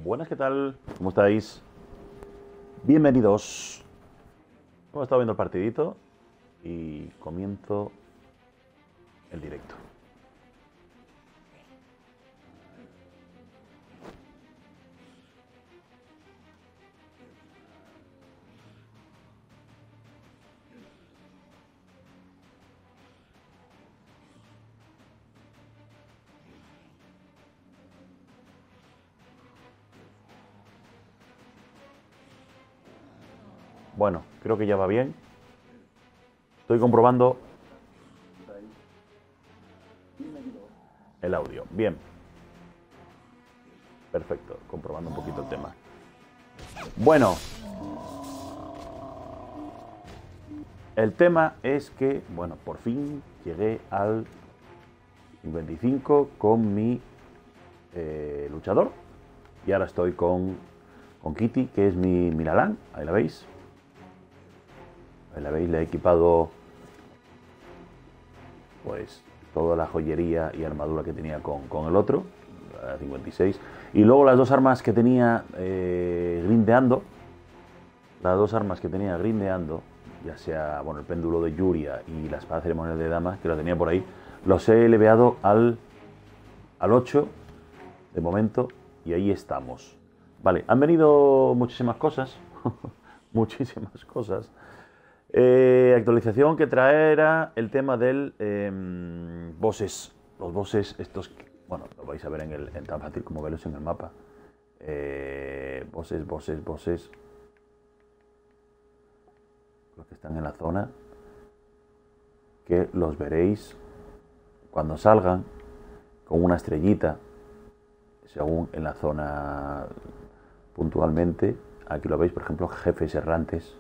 Buenas, ¿qué tal? ¿Cómo estáis? Bienvenidos. Hemos estado viendo el partidito y comienzo el directo. Bueno, creo que ya va bien. Estoy comprobando el audio. Bien. Perfecto. Comprobando un poquito el tema. Bueno. El tema es que, bueno, por fin llegué al 55 con mi luchador. Y ahora estoy con Kitty, que es mi Miralán. Ahí la veis. Ahí la veis, le he equipado pues toda la joyería y armadura que tenía con el otro, la 56. Y luego las dos armas que tenía grindeando, ya sea bueno, el péndulo de Yuria y la espada ceremonial de damas, que la tenía por ahí, los he eleveado al 8 de momento y ahí estamos. Vale, han venido muchísimas cosas, muchísimas cosas. Actualización que traerá el tema del bosses. Los bosses estos, bueno, lo vais a ver en tan fácil como verlos en el mapa. Bosses. Los que están en la zona. Que los veréis cuando salgan con una estrellita, según en la zona puntualmente. Aquí lo veis, por ejemplo, jefes errantes.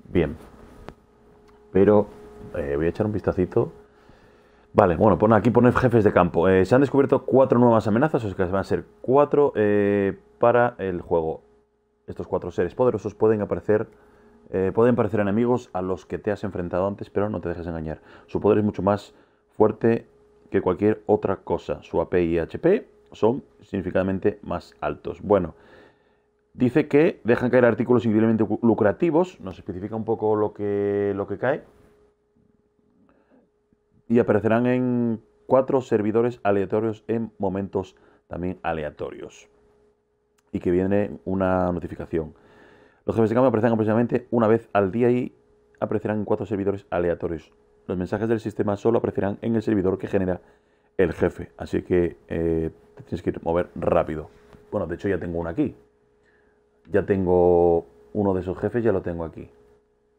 Bien, pero voy a echar un vistacito. Vale, bueno, aquí pone jefes de campo. Se han descubierto 4 nuevas amenazas, o sea que van a ser 4 para el juego. Estos 4 seres poderosos pueden parecer enemigos a los que te has enfrentado antes, pero no te dejes engañar. Su poder es mucho más fuerte que cualquier otra cosa. Su AP y HP son significativamente más altos. Bueno, dice que dejan caer artículos increíblemente lucrativos, nos especifica un poco lo que cae, y aparecerán en 4 servidores aleatorios en momentos también aleatorios. Y que viene una notificación. Los jefes de campo aparecerán aproximadamente una vez al día y aparecerán en 4 servidores aleatorios. Los mensajes del sistema solo aparecerán en el servidor que genera el jefe, así que te tienes que mover rápido. Bueno, de hecho ya tengo uno aquí. Ya tengo uno de esos jefes, ya lo tengo aquí.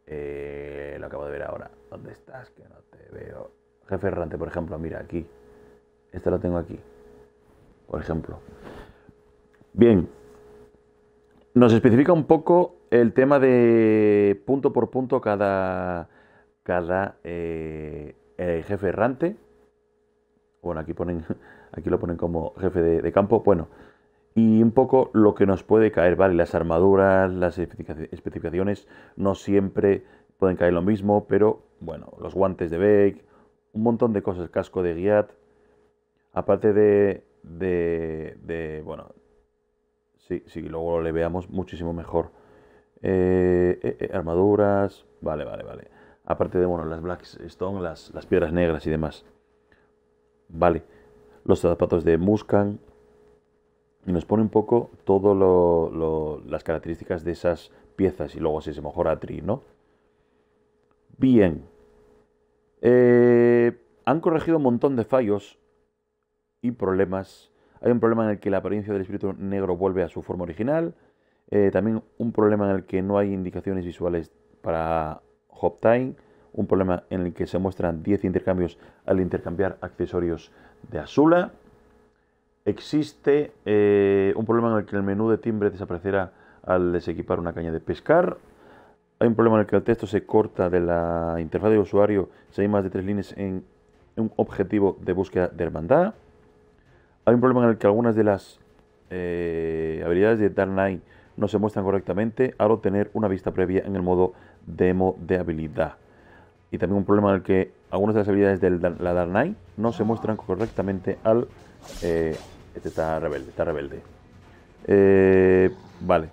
Lo acabo de ver ahora. ¿Dónde estás? Que no te veo. Jefe errante, por ejemplo, mira, aquí. Este lo tengo aquí, por ejemplo. Bien. Nos especifica un poco el tema de punto por punto cada jefe errante. Bueno, aquí lo ponen como jefe de campo. Bueno, y un poco lo que nos puede caer, ¿vale? Las armaduras, las especificaciones no siempre pueden caer lo mismo, pero bueno, los guantes de Beck, un montón de cosas, casco de Giat, aparte bueno, sí, luego le veamos muchísimo mejor. Armaduras, vale. Aparte de, bueno, las Blackstone, las piedras negras y demás. Vale, los zapatos de Muskan. Y nos pone un poco todas las características de esas piezas y luego si se mejora Tri, ¿no? Bien. Han corregido un montón de fallos y problemas. Hay un problema en el que la apariencia del espíritu negro vuelve a su forma original. También un problema en el que no hay indicaciones visuales para Hop Time. Un problema en el que se muestran 10 intercambios al intercambiar accesorios de Azula. Existe un problema en el que el menú de timbre desaparecerá al desequipar una caña de pescar. Hay un problema en el que el texto se corta de la interfaz de usuario si hay más de 3 líneas en un objetivo de búsqueda de hermandad. Hay un problema en el que algunas de las habilidades de Dark Knight no se muestran correctamente al obtener una vista previa en el modo demo de habilidad. Y también un problema en el que algunas de las habilidades de la Dark Knight no se muestran correctamente al... este está rebelde. Vale.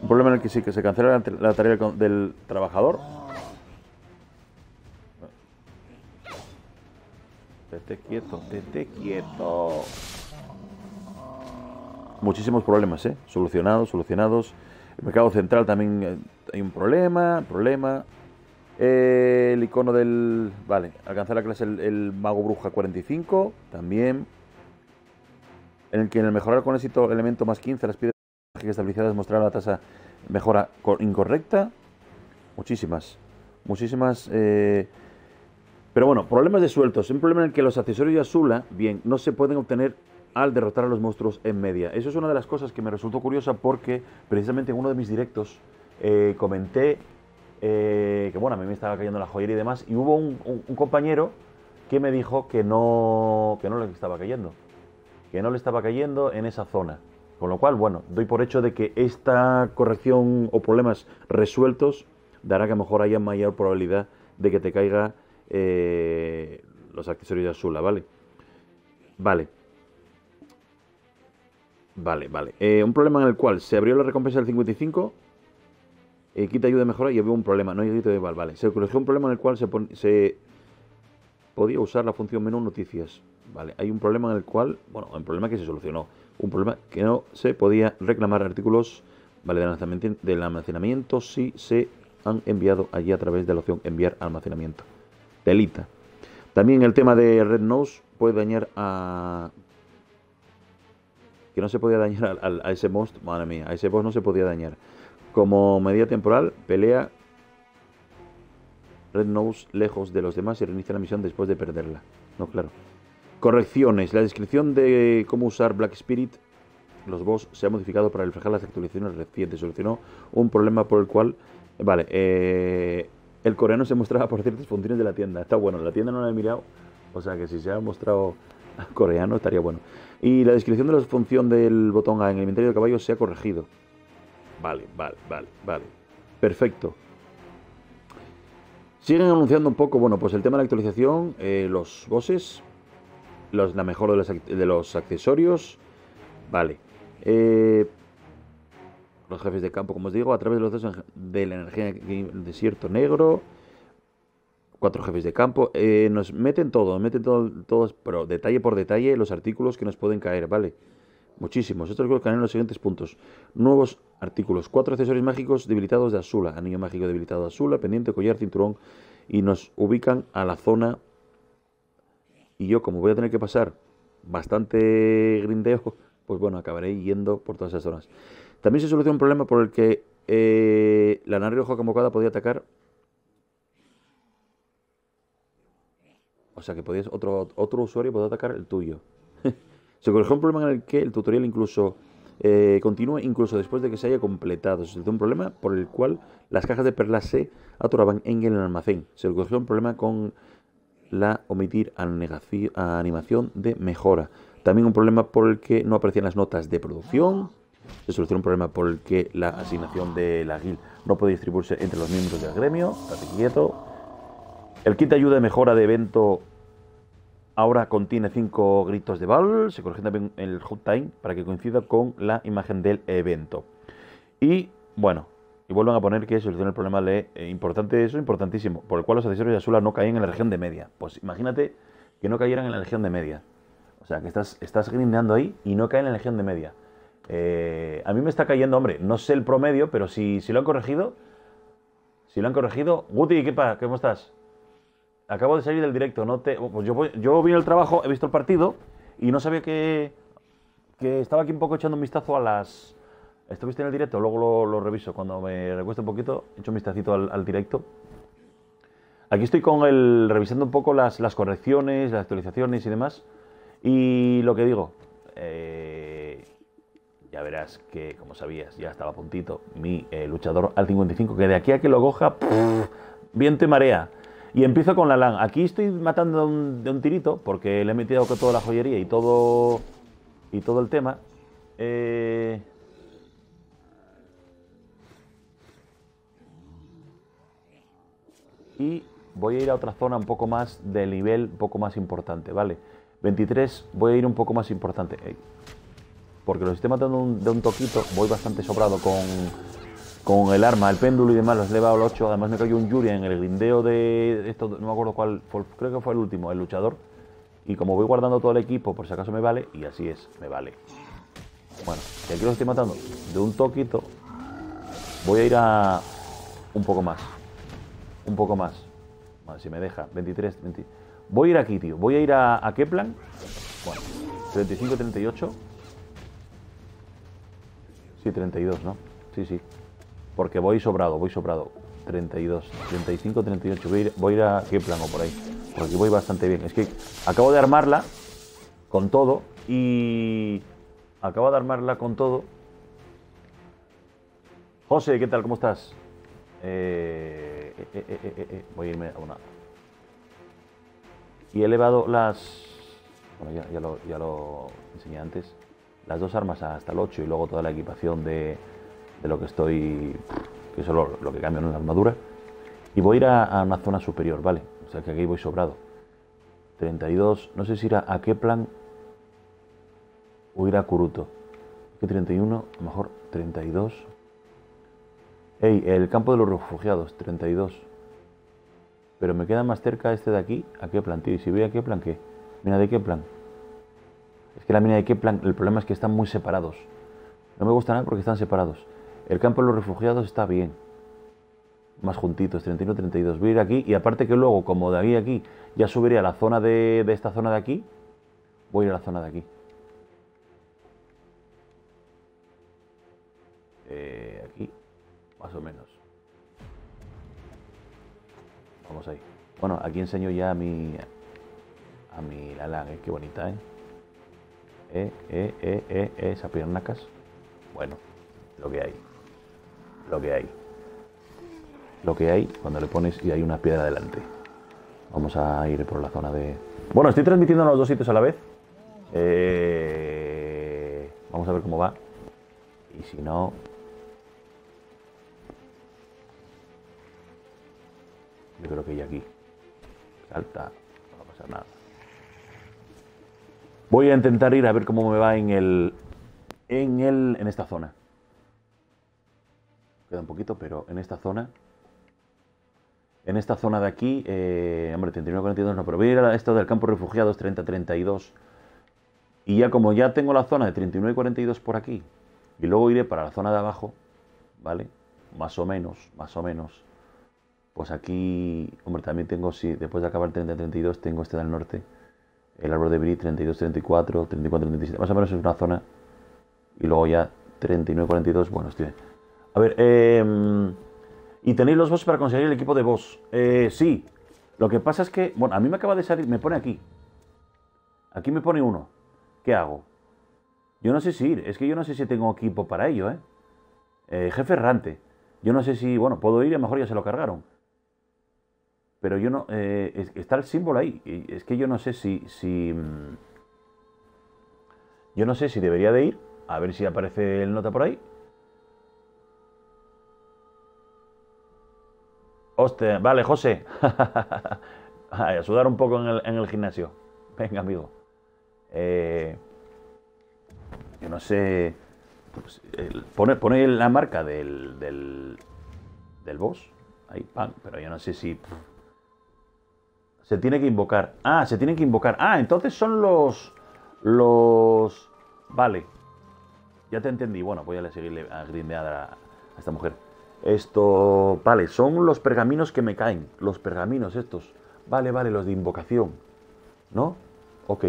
Un problema en el que sí que se cancela la tarea del trabajador. Tete quieto, tete quieto. Muchísimos problemas, ¿eh? Solucionados. El mercado central también hay un problema. El icono del... Vale, alcanzar la clase el mago bruja 45, también. En el que en el mejorar con éxito el elemento más 15, las piedras mágicas estabilizadas mostraron la tasa mejora incorrecta. Muchísimas. Pero bueno, problemas de sueltos. Un problema en el que los accesorios de Azula, bien, no se pueden obtener al derrotar a los monstruos en media. Eso es una de las cosas que me resultó curiosa porque precisamente en uno de mis directos comenté que bueno, a mí me estaba cayendo la joyería y demás, y hubo un compañero que me dijo que no le estaba cayendo, en esa zona. Con lo cual, bueno, doy por hecho de que esta corrección o problemas resueltos dará que a lo mejor haya mayor probabilidad de que te caiga los accesorios de Azula, ¿vale? Vale. Un problema en el cual se abrió la recompensa del 55, quita ayuda de mejora y había un problema, no hay grito de igual, vale. Se corrigió un problema en el cual se podía usar la función menú noticias, vale. Hay un problema en el cual, bueno, un problema que se solucionó, un problema que no se podía reclamar artículos, vale, del almacenamiento si se han enviado allí a través de la opción enviar almacenamiento. Delita. También el tema de Red Nose puede dañar a... Que no se podía dañar a ese monstruo, madre mía, a ese boss no se podía dañar. Como medida temporal, pelea Red Nose lejos de los demás y reinicia la misión después de perderla. No, claro. Correcciones. La descripción de cómo usar Black Spirit, los boss, se ha modificado para reflejar las actualizaciones recientes. Solucionó un problema por el cual... Vale, el coreano se mostraba por ciertas funciones de la tienda. Está bueno, la tienda no la he mirado. O sea que si se ha mostrado coreano estaría bueno. Y la descripción de la función del botón A en el inventario de caballos se ha corregido. Vale. Perfecto. Siguen anunciando un poco, bueno, pues el tema de la actualización, los bosses, la mejora de los accesorios. Vale. Los jefes de campo, como os digo, a través de los dos de la energía del desierto negro. 4 jefes de campo. Nos meten todos, pero detalle por detalle, los artículos que nos pueden caer, ¿vale? Muchísimos. Estos creo que caen en los siguientes puntos. Nuevos artículos. 4 accesorios mágicos debilitados de Azula. Anillo mágico debilitado de Azula, pendiente, collar, cinturón. Y nos ubican a la zona. Y yo, como voy a tener que pasar bastante grindeo, pues bueno, acabaré yendo por todas esas zonas. También se soluciona un problema por el que la nave roja convocada podía atacar. O sea que podías, otro usuario podía atacar el tuyo. Se corrigió un problema en el que el tutorial incluso continúa incluso después de que se haya completado. Se solucionó un problema por el cual las cajas de perlas se atoraban en el almacén. Se corrigió un problema con la omitir animación de mejora. También un problema por el que no aparecían las notas de producción. Se solucionó un problema por el que la asignación de la guild no puede distribuirse entre los miembros del gremio. Estate quieto. El kit de ayuda de mejora de evento ahora contiene 5 gritos de Val. Se corrige también el hot time para que coincida con la imagen del evento. Y bueno, y vuelven a poner que soluciona el problema de importante, eso importantísimo, por el cual los accesorios de Azula no caían en la región de media. Pues imagínate que no cayeran en la región de media. O sea, que estás grindeando ahí y no caen en la región de media. A mí me está cayendo, hombre, no sé el promedio, pero si lo han corregido. Guti, ¿cómo estás? Acabo de salir del directo, pues yo vine al trabajo, he visto el partido y no sabía que estaba aquí un poco echando un vistazo a las... Estuviste en el directo, luego lo reviso, cuando me recueste un poquito, echo un vistacito al directo. Aquí estoy revisando un poco las correcciones, las actualizaciones y demás. Y lo que digo, ya verás que, como sabías, ya estaba a puntito mi luchador al 55, que de aquí a que lo coja, viento y marea. Y empiezo con la LAN. Aquí estoy matando de un tirito, porque le he metido con toda la joyería y todo el tema. Y voy a ir a otra zona un poco más de nivel, un poco más importante, ¿vale? 23, voy a ir un poco más importante. porque los estoy matando de un toquito. Voy bastante sobrado con el arma, el péndulo y demás. Los he elevado al 8. Además me cayó un Yuri en el grindeo de esto. No me acuerdo cuál, creo que fue el último, el luchador. Y como voy guardando todo el equipo, por si acaso me vale, y así es, me vale. Bueno, y aquí los estoy matando de un toquito. Voy a ir a un poco más. Un poco más. Vale, si me deja. 23, 20. Voy a ir aquí, tío. Voy a ir a Keplan. Bueno, 35, 38. Sí, 32, ¿no? Sí, sí. Porque voy sobrado, 32, 35, 38. Voy a ir a Keplan o por ahí. Por aquí voy bastante bien. Es que acabo de armarla con todo y... Acabo de armarla con todo. José, ¿qué tal? ¿Cómo estás? Voy a irme a una... Y he elevado las... Bueno, ya lo enseñé antes. Las dos armas hasta el 8 y luego toda la equipación de lo que estoy... Que eso es lo que cambio en la armadura. Y voy a ir a una zona superior, ¿vale? O sea que aquí voy sobrado. 32... No sé si ir a Keplan o ir a Kuruto. Que 31, a lo mejor 32... Ey, el campo de los refugiados, 32. Pero me queda más cerca este de aquí, ¿a Keplan, tío? Y si voy a Keplan, ¿qué? Mina de Keplan. Es que la mina de Keplan, el problema es que están muy separados. No me gusta nada porque están separados. El campo de los refugiados está bien. Más juntitos, 31, 32. Voy a ir aquí y aparte que luego, como de aquí a aquí, ya subiré a la zona de esta zona de aquí, voy a ir a la zona de aquí. Aquí. Más o menos. Vamos ahí. Bueno, aquí enseño ya a mi Lalan, qué bonita, esa piernacas. Bueno, lo que hay. Lo que hay. Lo que hay cuando le pones y hay una piedra delante. Vamos a ir por la zona de... Bueno, estoy transmitiendo en los dos sitios a la vez. Vamos a ver cómo va. Y si no... Yo creo que ya aquí. Salta. No va a pasar nada. Voy a intentar ir a ver cómo me va en esta zona. Queda un poquito, pero en esta zona. En esta zona de aquí, hombre, 39-42 no, pero voy a ir a esto del campo de refugiados, 30-32. Y ya como ya tengo la zona de 39-42 por aquí, y luego iré para la zona de abajo, ¿vale? Más o menos. Pues aquí, hombre, también tengo, sí, después de acabar 30-32, tengo este del norte. El árbol de Bri, 32-34, 34-37. Más o menos es una zona. Y luego ya 39-42, bueno, estoy... A ver, ¿y tenéis los boss para conseguir el equipo de boss? Sí. Lo que pasa es que, bueno, a mí me acaba de salir, me pone aquí. Aquí me pone uno. ¿Qué hago? Yo no sé si ir, es que yo no sé si tengo equipo para ello, jefe errante. Yo no sé si, bueno, puedo ir y a lo mejor ya se lo cargaron. Pero yo no, está el símbolo ahí. Y es que yo no sé yo no sé si debería de ir, a ver si aparece el nota por ahí. Hostia, vale, José. Ay, a sudar un poco en el gimnasio. Venga, amigo. Yo no sé. Pues, pone la marca del boss. Ahí, pan. Pero yo no sé si. Se tiene que invocar. Ah, se tienen que invocar. Ah, entonces son los... Vale. Ya te entendí. Bueno, voy a seguirle a grindear a esta mujer. Esto... Vale, son los pergaminos que me caen. Los pergaminos estos. Vale, los de invocación. ¿No? Ok,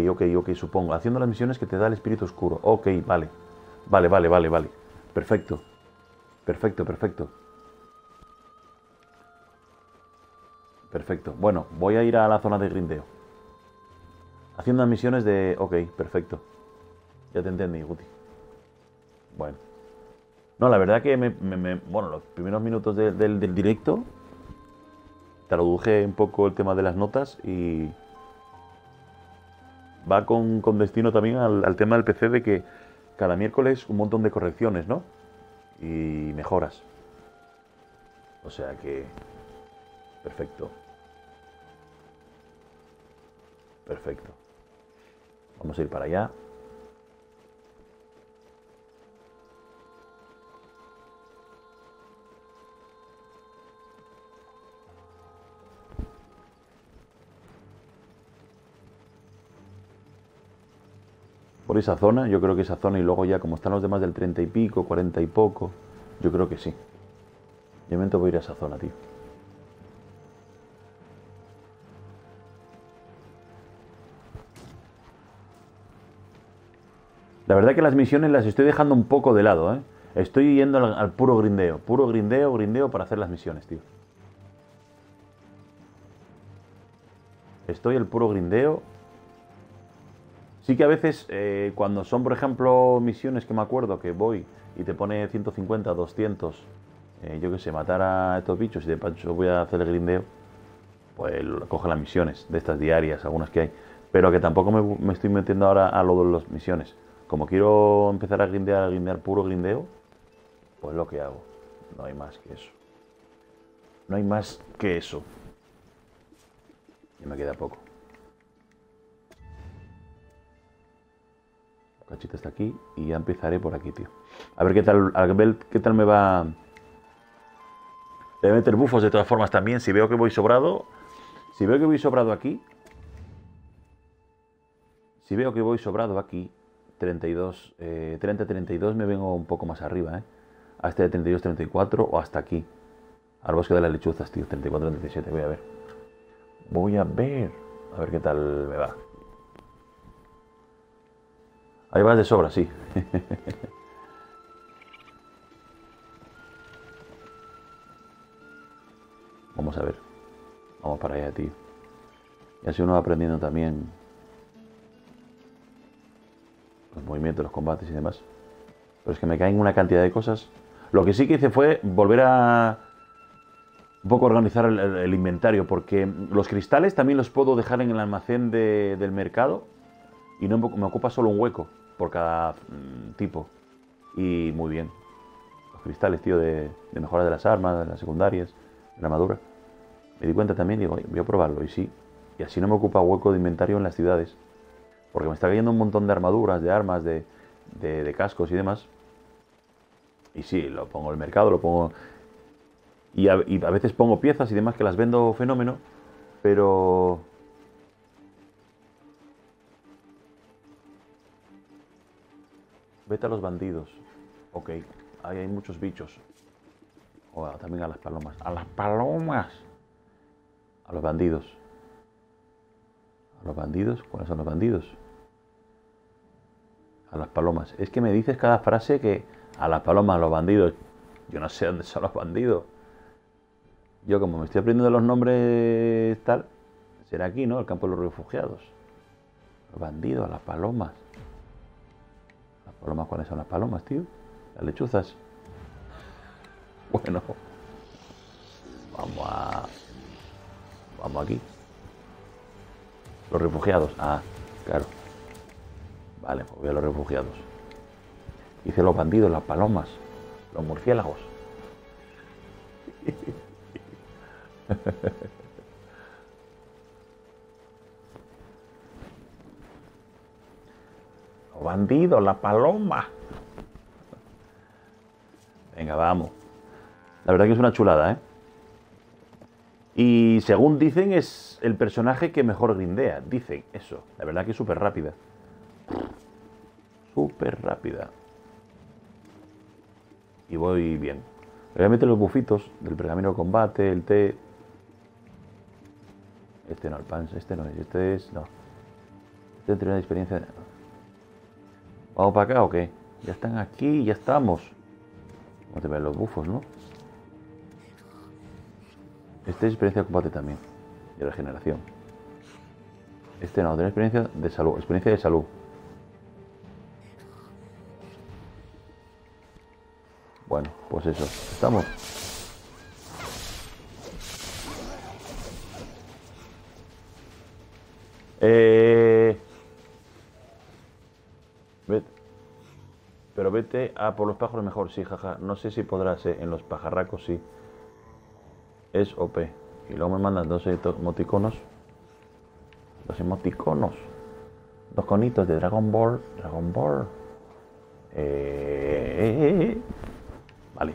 supongo. Haciendo las misiones que te da el espíritu oscuro. Ok, vale. Vale. Perfecto. Perfecto. Bueno, voy a ir a la zona de grindeo. Haciendo las misiones de... Ok, perfecto. Ya te entendí, Guti. Bueno. No, la verdad que bueno, los primeros minutos del directo traduje un poco el tema de las notas y va con destino también al tema del PC de que cada miércoles un montón de correcciones, ¿no? Y mejoras. O sea que... Perfecto. Vamos a ir para allá. mejor esa zona, yo creo que esa zona y luego ya como están los demás del 30 y pico, 40 y poco, yo creo que sí. De momento voy a ir a esa zona, tío. La verdad que las misiones las estoy dejando un poco de lado, ¿eh? Estoy yendo al puro grindeo para hacer las misiones, tío. Estoy al puro grindeo. Sí que a veces, cuando son, por ejemplo, misiones que me acuerdo que voy y te pone 150, 200, yo qué sé, matar a estos bichos y de paso voy a hacer el grindeo, pues coge las misiones de estas diarias, algunas que hay. Pero que tampoco me estoy metiendo ahora a lo de las misiones. Como quiero empezar a grindear puro grindeo, pues lo que hago. No hay más que eso. No hay más que eso. Ya me queda poco. Cachita está aquí y ya empezaré por aquí, tío. A ver qué tal me va. Le voy a meter bufos de todas formas también. Si veo que voy sobrado. Si veo que voy sobrado aquí. Si veo que voy sobrado aquí. 32, 30-32 me vengo un poco más arriba, a este de 32-34 o hasta aquí. Al bosque de las lechuzas, tío. 34-37, voy a ver. Voy a ver. A ver qué tal me va. Ahí vas de sobra, sí. Vamos a ver. Vamos para allá, tío. Y así uno va aprendiendo también los movimientos, los combates y demás. Pero es que me caen una cantidad de cosas. Lo que sí que hice fue volver a un poco organizar el inventario, porque los cristales también los puedo dejar en el almacén del mercado y no me ocupa solo un hueco por cada tipo. Y muy bien. Los cristales, tío, de mejora de las armas, de las secundarias, de la armadura. Me di cuenta también, digo, voy a probarlo, y sí. Y así no me ocupa hueco de inventario en las ciudades. Porque me está cayendo un montón de armaduras, de armas, de cascos y demás. Y sí, lo pongo en el mercado, lo pongo... Y a veces pongo piezas y demás que las vendo fenómeno, pero... Vete a los bandidos. Ok, ahí hay muchos bichos. O también a las palomas. ¡A las palomas! A los bandidos. ¿A los bandidos? ¿Cuáles son los bandidos? A las palomas. Es que me dices cada frase que... A las palomas, a los bandidos. Yo no sé dónde son los bandidos. Yo como me estoy aprendiendo los nombres tal... Será aquí, ¿no? El campo de los refugiados. Los bandidos, a las palomas. ¿Las palomas cuáles son las palomas, tío? Las lechuzas. Bueno. Vamos aquí. Los refugiados. Ah, claro. Vale, pues voy a los refugiados. Hice los bandidos, las palomas, los murciélagos. Los bandidos, la paloma. Venga, vamos. La verdad que es una chulada, ¿eh? Y según dicen, es el personaje que mejor grindea. Dicen eso. La verdad que es súper rápida. Súper rápida. Y voy bien. Le voy a meter los bufitos del pergamino de combate, el té. Este no, el pan, este no es, este es... No. Este tiene una experiencia... ¿Vamos para acá o qué? Ya están aquí, ya estamos. Vamos a ver los bufos, ¿no? Este es experiencia de combate también. De regeneración. Este no, tiene experiencia de salud. Experiencia de salud. Bueno, pues eso. Estamos. Pero vete a por los pájaros mejor, sí, jaja. No sé si podrás, en los pajarracos sí. Es OP. Y luego me mandan dos emoticonos. Dos emoticonos. Dos conitos de Dragon Ball. Dragon Ball. Vale.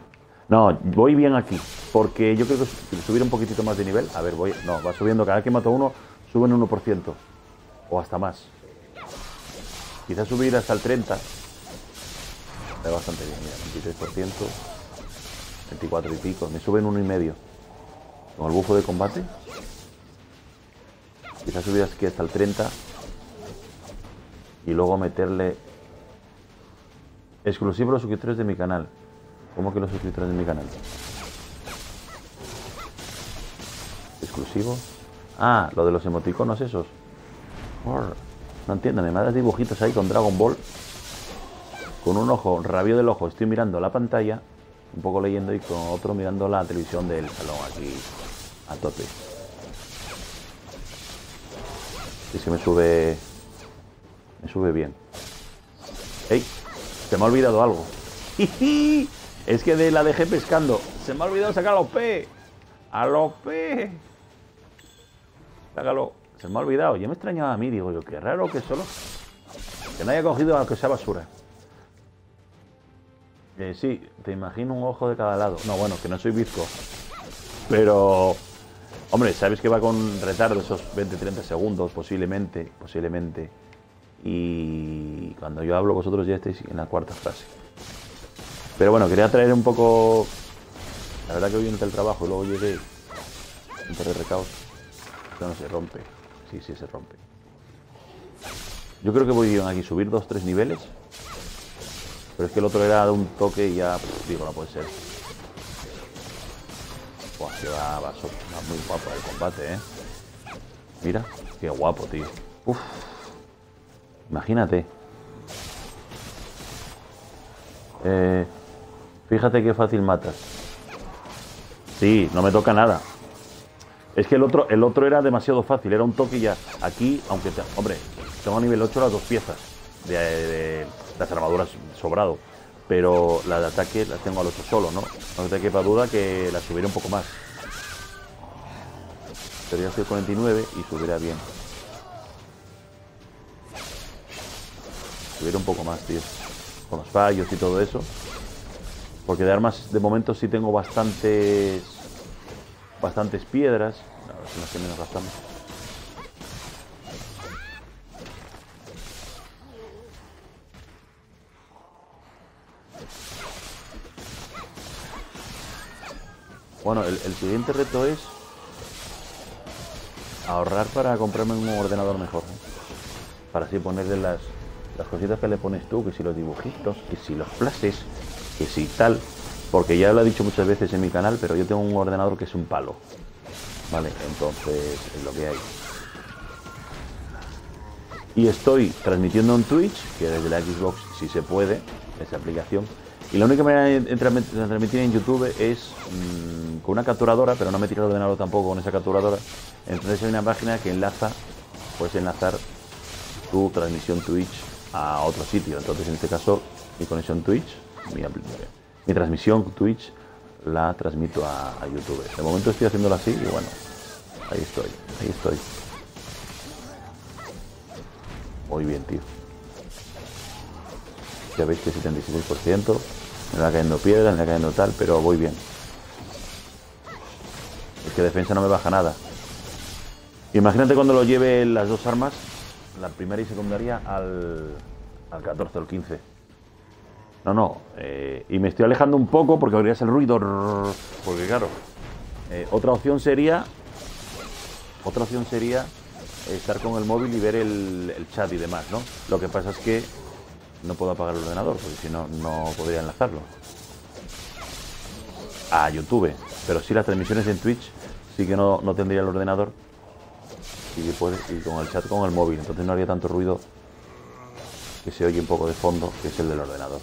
No, voy bien aquí. Porque yo creo que subir un poquitito más de nivel. A ver, voy. No, va subiendo. Cada vez que mato uno, sube en 1%. O hasta más. Quizás subir hasta el 30. Está bastante bien, mira, 23%, 24 y pico. Me suben 1,5. Con el bufo de combate. Quizás subir aquí hasta el 30. Y luego meterle... Exclusivo a los suscriptores de mi canal. ¿Cómo que los suscriptores de mi canal? ¿Exclusivo? Ah, lo de los emoticonos esos. No entiendo, me mandas dibujitos ahí con Dragon Ball. Con un ojo, rabio del ojo, estoy mirando la pantalla, un poco leyendo, y con otro mirando la televisión del salón aquí a tope. Y se me sube bien. ¡Ey! Se me ha olvidado algo. Es que la dejé pescando. Se me ha olvidado sacar a los P. A los P. Sácalo. Se me ha olvidado. Yo me extrañaba a mí. Digo yo, qué raro que solo... Que no haya cogido a que sea basura. Sí, te imagino un ojo de cada lado. No, bueno, que no soy bizco. Pero... Hombre, sabes que va con retardo esos 20-30 segundos, posiblemente. Y cuando yo hablo, vosotros ya estáis en la cuarta frase. Pero bueno, quería traer un poco... La verdad que hoy entré al trabajo y luego llegué un par de recaos. Esto no se rompe. Sí, se rompe. Yo creo que voy a aquí subir 2-3 niveles. Pero es que el otro era de un toque y ya... digo, no puede ser. Buah, que va muy guapo el combate, ¿eh? Mira, qué guapo, tío. Uf. Imagínate. Fíjate qué fácil matas. Sí, no me toca nada. Es que el otro era demasiado fácil, era un toque y ya. Aquí, aunque... hombre, tengo a nivel 8 las 2 piezas de las armaduras sobrado. Pero la de ataque las tengo al 8 solo, ¿no? No te quepa duda que la subiré un poco más. Pero ya estoy 49 y subirá bien. Subiré un poco más, tío. Con los fallos y todo eso. Porque de armas, de momento, sí tengo bastantes piedras. A ver si las que menos gastamos. Bueno, el siguiente reto es ahorrar para comprarme un ordenador mejor, ¿eh? Para así ponerle las cositas que le pones tú, que si los dibujitos, que si los flashes, que si tal. Porque ya lo he dicho muchas veces en mi canal, pero yo tengo un ordenador que es un palo. Vale, entonces es lo que hay. Y estoy transmitiendo en Twitch, que desde la Xbox sí se puede, esa aplicación. Y la única manera de transmitir en YouTube es con una capturadora, pero no me tiro el ordenador tampoco con esa capturadora. Entonces hay una página que puedes enlazar tu transmisión Twitch a otro sitio. Entonces en este caso mi conexión Twitch, mi transmisión Twitch la transmito a YouTube. De momento estoy haciéndolo así y bueno, ahí estoy. Muy bien, tío. Ya veis que 76%. Me va cayendo piedra, me va cayendo tal, pero voy bien. Es que defensa no me baja nada. Imagínate cuando lo lleve las dos armas, la primera y secundaria, al 14 o al 15. No. Y me estoy alejando un poco porque oirías el ruido. Porque claro, otra opción sería estar con el móvil y ver el chat y demás, ¿no? Lo que pasa es que no puedo apagar el ordenador, porque si no, no podría enlazarlo a YouTube. Pero sí, las transmisiones en Twitch sí que no tendría el ordenador y con el chat con el móvil. Entonces no haría tanto ruido que se oye un poco de fondo, que es el del ordenador.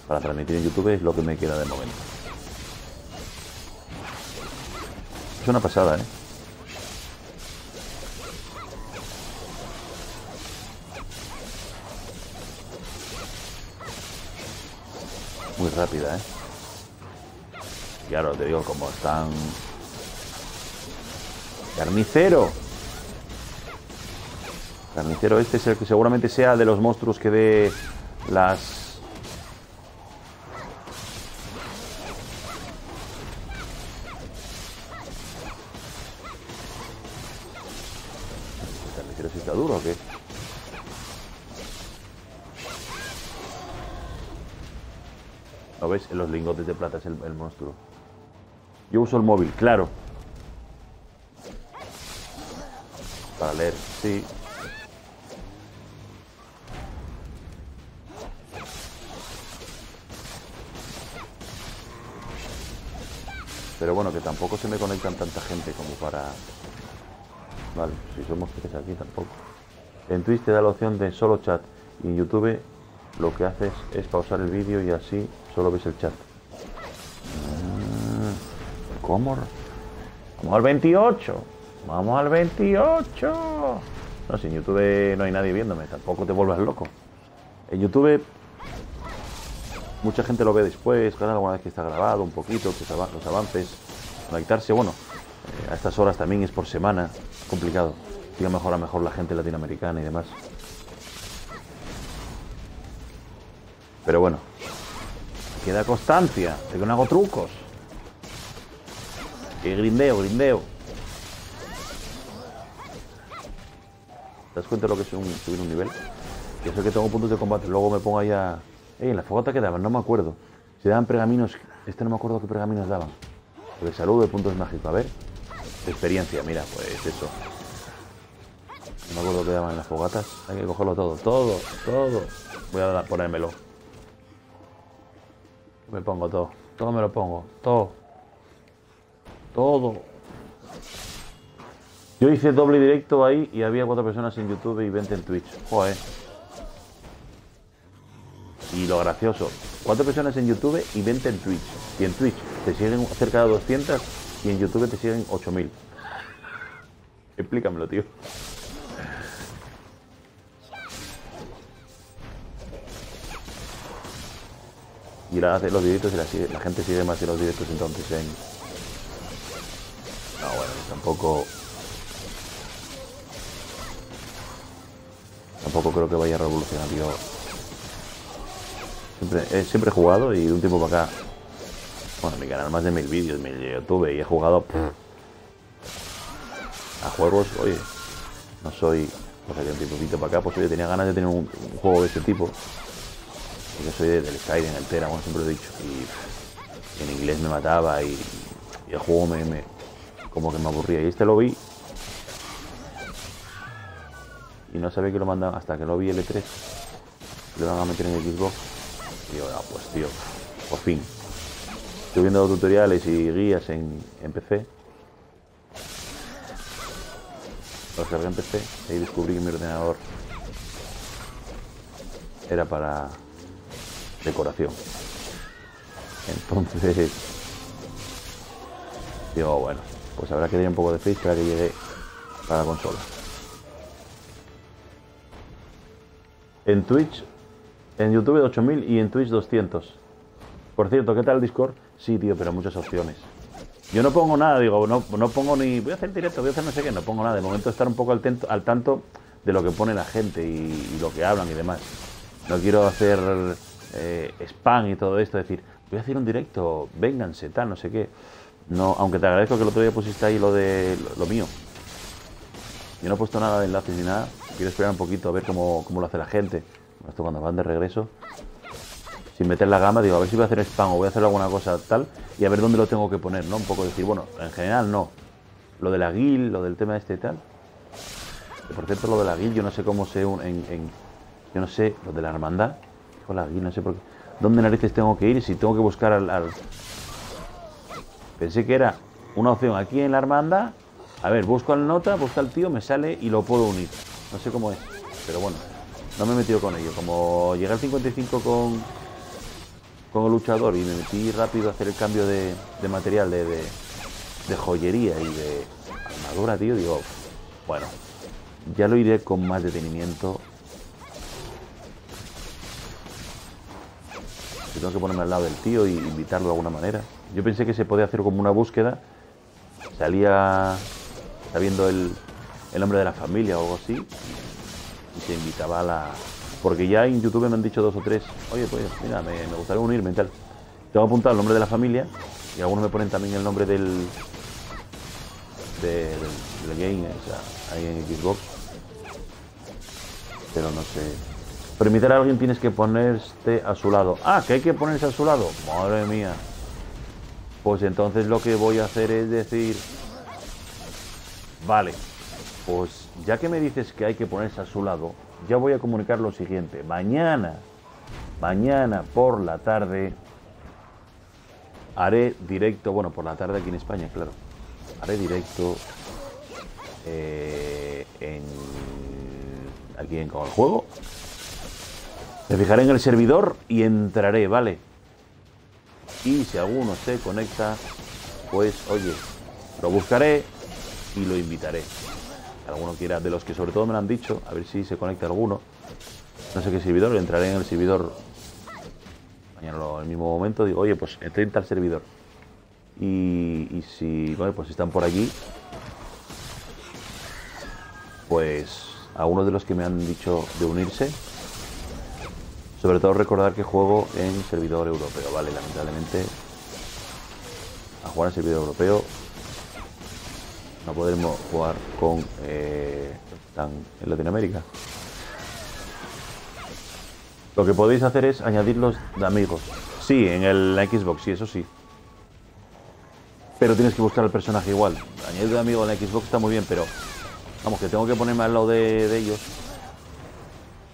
Para transmitir en YouTube es lo que me queda de momento. Es una pasada, ¿eh? Muy rápida, ¿eh? Claro, te digo, como están... ¡Carnicero! Carnicero este es el que seguramente sea de los monstruos que dé las... ¿El carnicero sí está duro o qué? ¿Lo ves? En los lingotes de plata es el monstruo. Yo uso el móvil, claro. Para leer, sí. Pero bueno, que tampoco se me conectan tanta gente como para... Vale, si somos 3 aquí tampoco. En Twitch te da la opción de solo chat. Y en YouTube lo que haces es pausar el vídeo y así solo ves el chat. ¿Cómo? Vamos al 28. Vamos al 28. No, si en YouTube no hay nadie viéndome, tampoco te vuelvas loco. En YouTube mucha gente lo ve después, cada alguna vez que está grabado un poquito, que los avances, conectarse, bueno, a estas horas también es por semana, complicado. Diga mejor a mejor la gente latinoamericana y demás. Pero bueno, queda constancia de que no hago trucos. Que grindeo. ¿Te das cuenta de lo que es subir un nivel? Yo sé que tengo puntos de combate, luego me pongo ahí a... en la fogata que daban, no me acuerdo. Si daban pergaminos, no me acuerdo qué pergaminos daban. De salud, de puntos mágicos, a ver. De experiencia, mira, pues eso. No me acuerdo qué daban en las fogatas. Hay que cogerlo todo. Voy a ponérmelo. Me pongo todo me lo pongo, todo. Yo hice doble directo ahí y había 4 personas en YouTube y 20 en Twitch. Joder. Y lo gracioso, 4 personas en YouTube y 20 en Twitch. Y en Twitch te siguen cerca de 200 y en YouTube te siguen 8000. Explícamelo, tío. Y los directos y la gente sigue más en los directos entonces en... No, bueno, tampoco creo que vaya a revolucionar, tío. Siempre he jugado y de un tiempo para acá, bueno, mi canal más de 1000 vídeos, mi YouTube, y he jugado a juegos, oye, no soy, pues de un tiempito para acá, pues oye, tenía ganas de tener un juego de este tipo. Yo soy del Skyrim, el Tera, bueno, siempre lo he dicho, y en inglés me mataba y el juego como que me aburría. Y este lo vi y no sabía que lo mandaban hasta que lo vi L3, lo van a meter en el Xbox. Y yo, pues tío, por fin. Estoy viendo tutoriales y guías en PC. Lo cargué en PC y descubrí que mi ordenador era para decoración. Entonces digo, bueno, pues habrá que dar un poco de face para que llegue para la consola. En Twitch, en YouTube 8000 y en Twitch 200. Por cierto, ¿qué tal el Discord? Sí, tío, pero muchas opciones. Yo no pongo nada, digo, no pongo ni... Voy a hacer directo, voy a hacer no sé qué, no pongo nada. De momento estar un poco al tanto de lo que pone la gente y lo que hablan y demás. No quiero hacer spam y todo esto, decir, voy a hacer un directo, vénganse, tal, no sé qué. No, aunque te agradezco que el otro día pusiste ahí lo de lo mío. Yo no he puesto nada de enlaces ni nada. Quiero esperar un poquito a ver cómo lo hace la gente. Esto cuando van de regreso, sin meter la gama, digo, a ver si voy a hacer spam o voy a hacer alguna cosa tal y a ver dónde lo tengo que poner, ¿no? Un poco decir, bueno, en general no. Lo de la guild, lo del tema este y tal. Por cierto, lo de la guild, yo no sé cómo sé yo no sé, lo de la hermandad. Con la guild, no sé por qué. ¿Dónde narices tengo que ir? Si tengo que buscar al... Pensé que era una opción aquí en la hermandad. A ver, busco al nota, busco al tío, me sale y lo puedo unir. No sé cómo es, pero bueno, no me he metido con ello. Como llegué al 55 con el luchador y me metí rápido a hacer el cambio de material, de joyería y de armadura, tío, digo, bueno, ya lo iré con más detenimiento. Yo tengo que ponerme al lado del tío y invitarlo de alguna manera. Yo pensé que se podía hacer como una búsqueda. Salía sabiendo el nombre de la familia o algo así. Y se invitaba a la... Porque ya en YouTube me han dicho 2 o 3. Oye, pues mira, me gustaría unirme y tal. Tengo apuntado el nombre de la familia. Y algunos me ponen también el nombre del game, o sea, ahí en Xbox. Pero no sé. Para invitar a alguien tienes que ponerte a su lado. Ah, que hay que ponerse a su lado. Madre mía. Pues entonces lo que voy a hacer es decir... Vale, pues ya que me dices que hay que ponerse a su lado, ya voy a comunicar lo siguiente. Mañana por la tarde, haré directo, bueno, por la tarde aquí en España, claro. Haré directo aquí con el juego. Me fijaré en el servidor y entraré, ¿vale? Y si alguno se conecta, pues oye, lo buscaré y lo invitaré. Alguno quiera, de los que sobre todo me lo han dicho, a ver si se conecta alguno. No sé qué servidor, entraré en el servidor mañana en el mismo momento. Digo, oye, pues entré en tal servidor. Y si, bueno, pues están por allí, pues a uno de los que me han dicho de unirse. Sobre todo recordar que juego en servidor europeo, ¿vale? Lamentablemente, a jugar en servidor europeo no podremos jugar con están en Latinoamérica. Lo que podéis hacer es añadirlos de amigos. Sí, en la Xbox, sí, eso sí. Pero tienes que buscar el personaje igual. Añadir de amigo en la Xbox está muy bien, pero vamos, que tengo que ponerme al lado de ellos.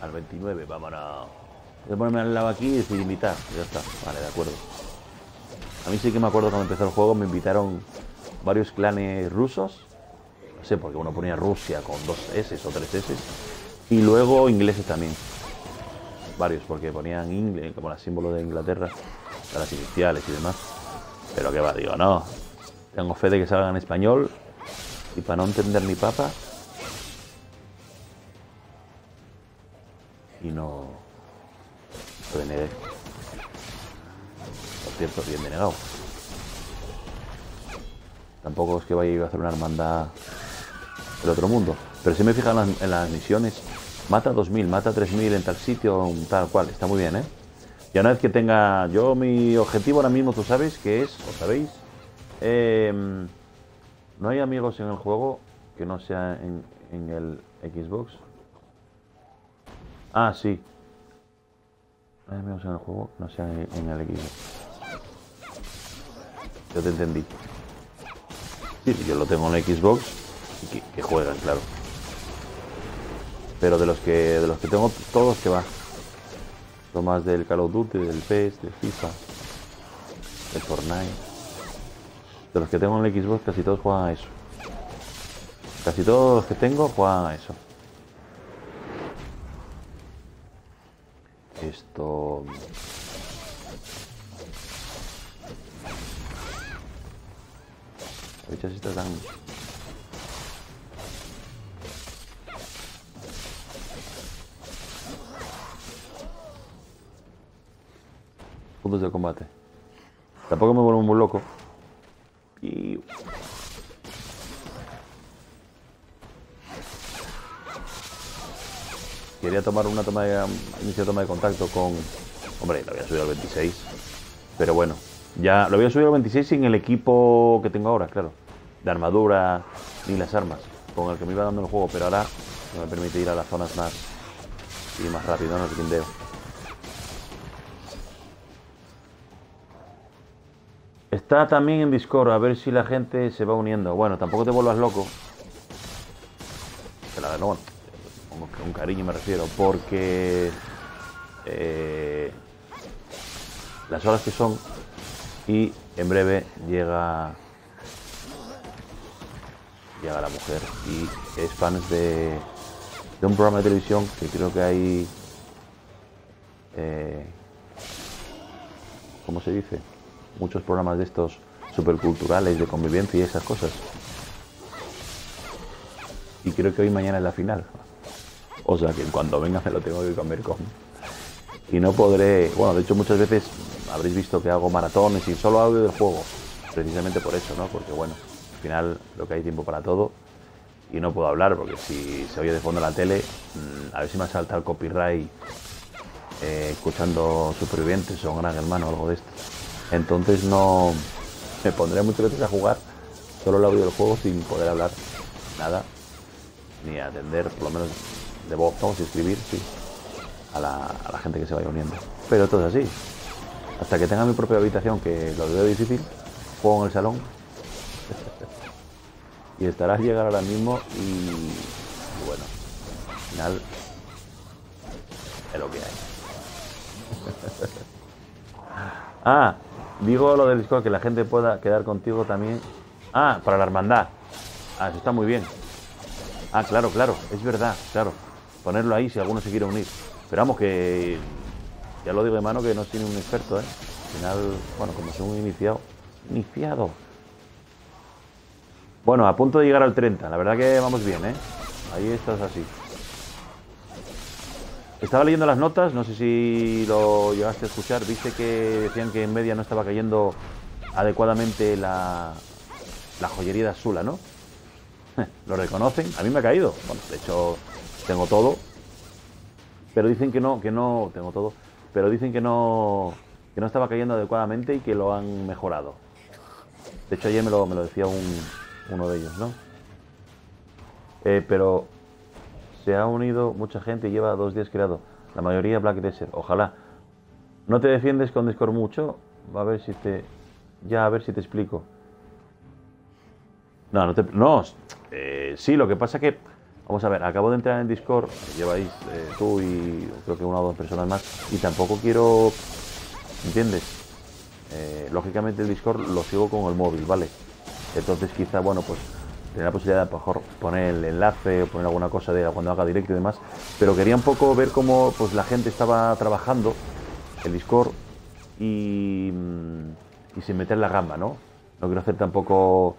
Al 29, vámonos. Voy a ponerme al lado aquí y decir invitar. Ya está, vale, de acuerdo. A mí sí que me acuerdo cuando empezó el juego, me invitaron varios clanes rusos. No sé, porque uno ponía Rusia con 2 S o 3 S. Y luego ingleses también. Varios, porque ponían inglés como el símbolo de Inglaterra, de las iniciales y demás. Pero que va, digo, no. Tengo fe de que salga en español. Y para no entender ni papa. Y no... Lo denegué. Por cierto, bien denegado. Tampoco es que vaya a hacer una hermandad del otro mundo. Pero si me fijan en las misiones, mata 2000, mata 3000 en tal sitio, tal cual. Está muy bien, ¿eh? Y una vez que tenga... Yo mi objetivo ahora mismo, tú sabes, que es, ¿o sabéis? No hay amigos en el juego que no sea en el Xbox. Ah, sí. No hay amigos en el juego que no sea en el Xbox. Yo te entendí. Sí, yo lo tengo en el Xbox y que juegan, claro. Pero de los que tengo todos, que va. Lo más del Call of Duty, del PES, del FIFA, del Fortnite. De los que tengo en el Xbox, casi todos juegan a eso. Casi todos los que tengo juegan a eso. Esto... Las bichas estas dan... puntos de combate. Tampoco me vuelvo muy loco. Y... quería tomar una iniciar toma de contacto con... Hombre, lo había subido al 26. Pero bueno, ya lo había subido al 26 sin el equipo que tengo ahora, claro. De armadura ni las armas, con el que me iba dando el juego. Pero ahora me permite ir a las zonas más rápido, ¿no? El grindeo. Está también en Discord, a ver si la gente se va uniendo. Bueno, tampoco te vuelvas loco. Pero la verdad, bueno, con un cariño me refiero, porque las horas que son, y en breve llega la mujer y es fan de un programa de televisión que creo que hay, ¿cómo se dice? Muchos programas de estos superculturales, de convivencia y esas cosas. Y creo que hoy y mañana es la final. O sea que cuando venga me lo tengo que comer con... Y no podré... Bueno, de hecho muchas veces habréis visto que hago maratones y solo audio del juego. Precisamente por eso, ¿no? Porque bueno, al final creo que hay tiempo para todo. Y no puedo hablar porque si se oye de fondo la tele, a ver si me salta el copyright escuchando Supervivientes o Gran Hermano o algo de esto. Entonces no... Me pondré muchas veces a jugar solo el audio del juego sin poder hablar nada. Ni atender, por lo menos de voz, vamos a escribir, sí. a la gente que se vaya uniendo. Pero todo es así. Hasta que tenga mi propia habitación, que lo veo difícil, juego en el salón. Y estarás llegar ahora mismo y bueno, al final es lo que hay. Ah, digo lo del Discord, que la gente pueda quedar contigo también. Ah, para la hermandad. Ah, eso está muy bien. Ah, claro, claro, es verdad, claro. Ponerlo ahí si alguno se quiere unir. Pero vamos, que ya lo digo de mano que no soy un experto, ¿eh? Al final, bueno, como soy un iniciado. Iniciado. Bueno, a punto de llegar al 30. La verdad que vamos bien, ¿eh? Ahí estás así. Estaba leyendo las notas, no sé si lo llegaste a escuchar. Viste que decían que en media no estaba cayendo adecuadamente la joyería de Azula, ¿no? Lo reconocen. A mí me ha caído. Bueno, de hecho, tengo todo. Pero dicen que no, tengo todo. Pero dicen que no estaba cayendo adecuadamente y que lo han mejorado. De hecho, ayer me lo decía uno de ellos, ¿no? Pero se ha unido mucha gente y lleva 2 días creado. La mayoría Black Desert. Ojalá. ¿No te defiendes con Discord mucho? A ver si te... Ya, a ver si te explico. No, no. Sí, lo que pasa que... Vamos a ver, acabo de entrar en Discord. Lleváis tú y creo que 1 o 2 personas más. Y tampoco quiero... ¿Entiendes? Lógicamente el Discord lo sigo con el móvil, ¿vale? Entonces quizá, bueno, pues tener la posibilidad de mejor poner el enlace o poner alguna cosa de cuando haga directo y demás, pero quería un poco ver cómo pues la gente estaba trabajando el Discord y sin meter la gamba, ¿no? No quiero hacer tampoco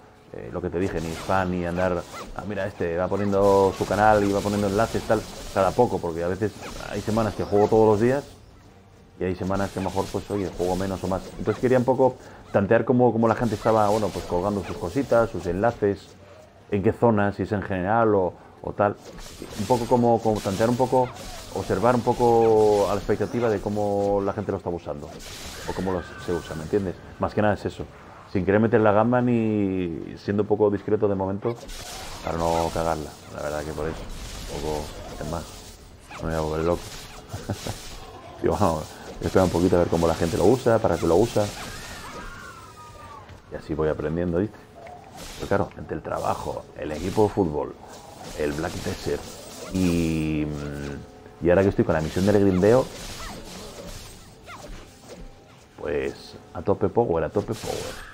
lo que te dije, ni spam, ni andar, mira, este va poniendo su canal y va poniendo enlaces, tal, cada poco, porque a veces hay semanas que juego todos los días y hay semanas que mejor, pues, oye, juego menos o más. Entonces quería un poco tantear cómo la gente estaba, bueno, pues colgando sus cositas, sus enlaces, en qué zonas, si es en general o tal. Un poco como tantear un poco, observar un poco a la expectativa de cómo la gente lo está usando o cómo se usa, ¿me entiendes? Más que nada es eso. Sin querer meter la gamba ni siendo un poco discreto de momento para no cagarla. La verdad que por eso. Un poco, es más, no me voy a volver loco. Y bueno, espera un poquito a ver cómo la gente lo usa, para qué lo usa. Y así voy aprendiendo, ¿viste? Pero claro, entre el trabajo, el equipo de fútbol, el Black Desert y ahora que estoy con la misión del grindeo, pues a tope power, a tope power.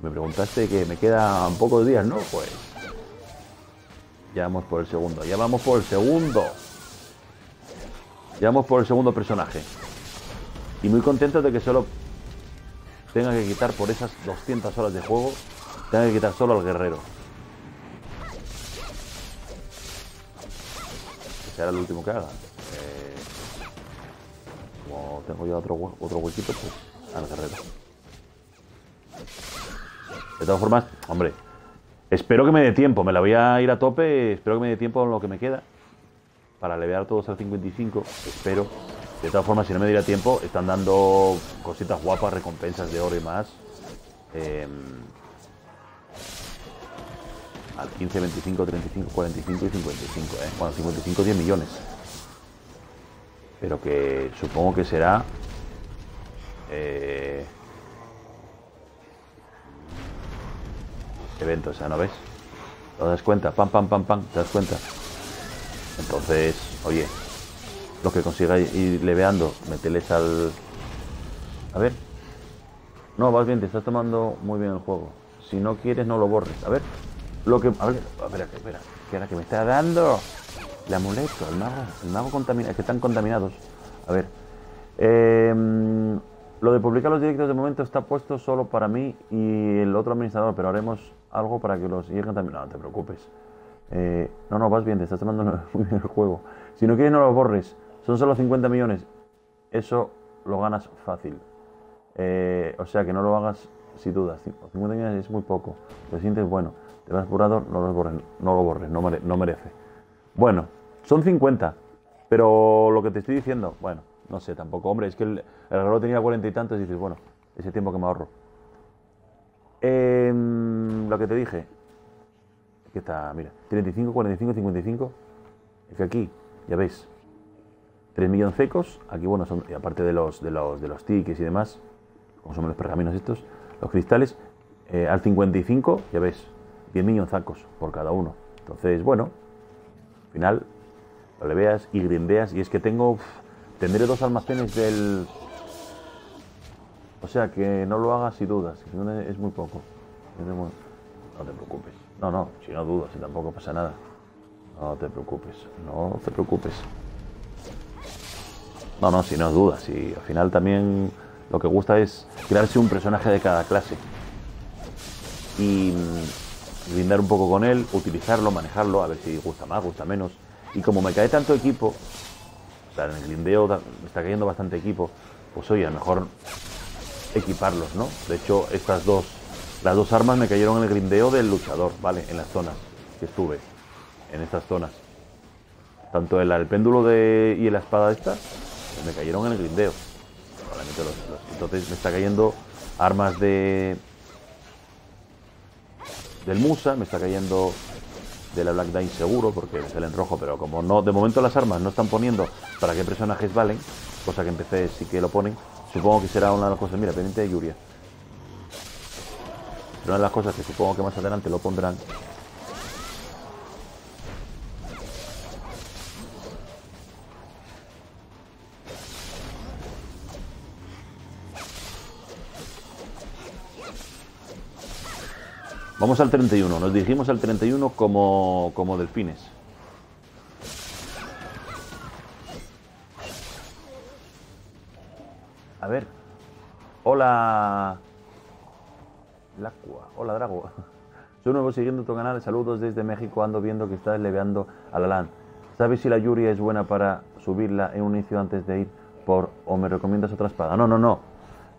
Me preguntaste que me quedan pocos días, ¿no? Pues ya vamos por el segundo, ya vamos por el segundo. Ya vamos por el segundo personaje. Y muy contento de que solo tenga que quitar por esas 200 horas de juego, tenga que quitar solo al guerrero. Que será el último que haga. Como tengo yo otro huequito, pues al guerrero. De todas formas, hombre, espero que me dé tiempo. Me la voy a ir a tope. Espero que me dé tiempo en lo que me queda para levear todos al 55. Espero. De todas formas, si no me diera tiempo, están dando cositas guapas, recompensas de oro y más. Al 15, 25, 35, 45 y 55. Bueno, 55, 10 millones. Pero que supongo que será... evento, o sea, ¿no ves? ¿Te das cuenta? Pam, pam, pam, pam, ¿te das cuenta? Entonces, oye, los que consigáis ir leveando, meteles al... A ver. No, vas bien, te estás tomando muy bien el juego. Si no quieres, no lo borres. A ver. A ver, espera, que me está dando el amuleto, el mago contaminado, es que están contaminados. A ver. Lo de publicar los directos de momento está puesto solo para mí y el otro administrador, pero haremos algo para que los lleguen también. No te preocupes. No, vas bien, te estás tomando muy bien el juego. Si no quieres, no lo borres. Son solo 50 millones. Eso lo ganas fácil. O sea que no lo hagas si dudas. 50 millones es muy poco. Lo sientes, bueno. Te vas apurado, no lo borres, no merece. Bueno, son 50. Pero lo que te estoy diciendo, bueno, no sé tampoco. Hombre, es que el reloj tenía 40 y tantos y dices, bueno, ese tiempo que me ahorro. Lo que te dije, que está, mira, 35, 45, 55. Es que aquí, ya veis, 3 milloncecos. Aquí, bueno, son, y aparte de los tickets y demás, como son los pergaminos estos, los cristales, al 55, ya ves, 10 millonzacos por cada uno. Entonces, bueno, al final, lo le veas y grindeas. Y es que tendré 2 almacenes del... O sea, que no lo hagas si dudas, es muy poco. No te preocupes. No, si no dudas, si tampoco pasa nada. No te preocupes, no te preocupes. No, si no dudas, y al final también lo que gusta es crearse un personaje de cada clase. Y brindar un poco con él, utilizarlo, manejarlo, a ver si gusta más, gusta menos. Y como me cae tanto equipo, o sea, en el grindeo me está cayendo bastante equipo, pues oye, a lo mejor equiparlos, ¿no? De hecho, las dos armas me cayeron en el grindeo del luchador, ¿vale? En las zonas que estuve, en estas zonas. Tanto el péndulo y la espada esta, me cayeron en el grindeo. Probablemente entonces me está cayendo armas del Musa, me está cayendo de la Black Dine seguro, porque me sale en rojo, pero como no, de momento las armas no están poniendo para qué personajes valen, cosa que en PC sí que lo ponen, supongo que será una de las cosas, mira, pendiente de Yuria. Una de las cosas que supongo que más adelante lo pondrán. Vamos al 31, nos dirigimos al 31 como delfines. A ver. Hola. Lacua. Hola, Drago. Soy nuevo siguiendo tu canal. Saludos desde México. Ando viendo que estás leveando a la LAN. ¿Sabes si la Yuria es buena para subirla en un inicio antes de ir o me recomiendas otra espada? No.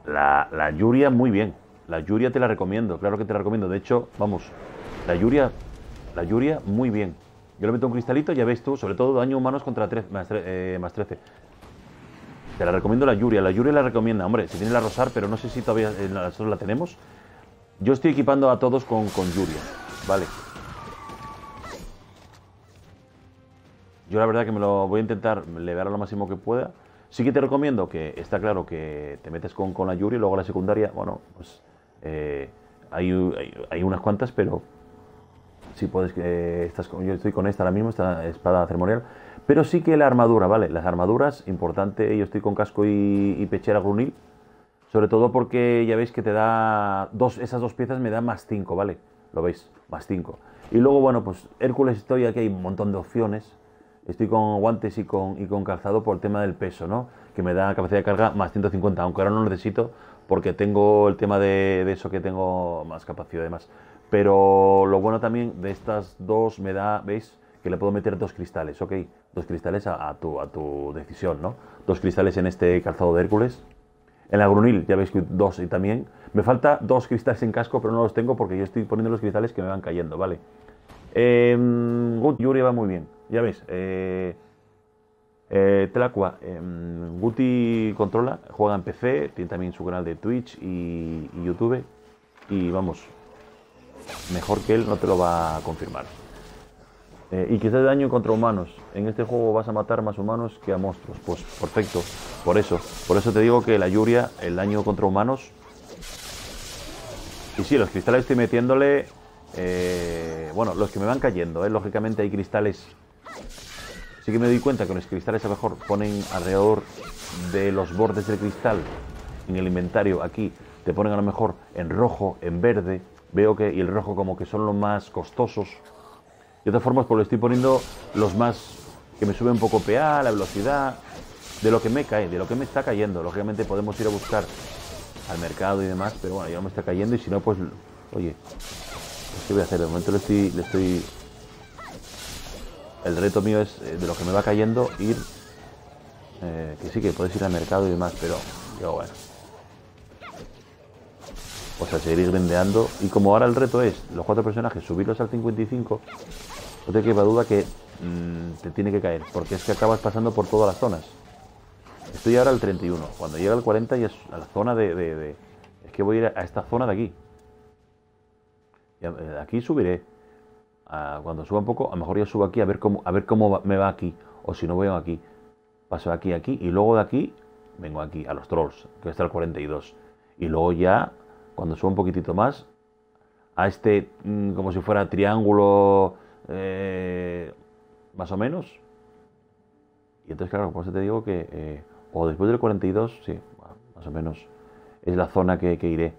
La Yuria muy bien. La Yuria te la recomiendo, claro que te la recomiendo. De hecho, vamos, la Yuria muy bien. Yo le meto un cristalito, ya ves tú, sobre todo daño humanos contra 13, más 13. Te la recomiendo la Yuria la recomienda. Hombre, si tiene la Rosar, pero no sé si todavía nosotros la tenemos. Yo estoy equipando a todos con Yuria, ¿vale? Yo la verdad que me lo voy a intentar levear lo máximo que pueda. Sí que te recomiendo que, está claro que te metes con la Yuria y luego la secundaria, bueno, pues hay unas cuantas, pero si puedes, yo estoy con esta ahora mismo, esta espada ceremonial, pero sí que la armadura, ¿vale? Las armaduras, importante, yo estoy con casco y pechera grunil, sobre todo porque ya veis que te da, esas dos piezas me dan más 5, ¿vale? Lo veis, más 5. Y luego, bueno, pues Hércules aquí hay un montón de opciones. Estoy con guantes y con calzado por el tema del peso, ¿no? Que me da capacidad de carga más 150, aunque ahora no lo necesito porque tengo el tema de eso, que tengo más capacidad de más. Pero lo bueno también de estas dos me da, ¿veis? Que le puedo meter 2 cristales, ¿ok? 2 cristales a tu decisión, ¿no? 2 cristales en este calzado de Hércules. En la grunil ya veis que 2 y también. Me falta 2 cristales en casco, pero no los tengo porque yo estoy poniendo los cristales que me van cayendo, ¿vale? Yuri va muy bien, ya ves. Tlacua, Guti controla, juega en PC, tiene también su canal de Twitch y YouTube. Y vamos, mejor que él no te lo va a confirmar. Y que sea daño contra humanos. En este juego vas a matar más humanos que a monstruos. Pues perfecto, por eso te digo que la Yuria, el daño contra humanos. Y sí, los cristales estoy metiéndole. Bueno, los que me van cayendo, lógicamente hay cristales. Sí que me doy cuenta que los cristales a lo mejor ponen alrededor de los bordes del cristal en el inventario. Aquí te ponen a lo mejor en rojo, en verde. Veo que y el rojo como que son los más costosos. De todas formas, pues le estoy poniendo los más que me suben un poco PA, la velocidad, de lo que me cae, de lo que me está cayendo. Lógicamente podemos ir a buscar al mercado y demás, pero bueno, ya no me está cayendo y si no, pues, oye, ¿qué voy a hacer? De momento le estoy... El reto mío es, de lo que me va cayendo, ir... que sí, que puedes ir al mercado y demás, pero yo, bueno. Pues a seguir grindeando. Y como ahora el reto es, los 4 personajes, subirlos al 55, no te quepa duda que te tiene que caer, porque es que acabas pasando por todas las zonas. Estoy ahora al 31. Cuando llega al 40 ya es a la zona es que voy a ir a esta zona de aquí. Y aquí subiré. Cuando suba un poco, a lo mejor yo subo aquí a ver cómo me va aquí. O si no voy aquí, paso de aquí a aquí. Y luego de aquí, vengo aquí a los trolls, que está el 42. Y luego ya, cuando suba un poquitito más, a este, como si fuera triángulo, más o menos. Y entonces, claro, por eso te digo que, o después del 42, sí, más o menos, es la zona que iré.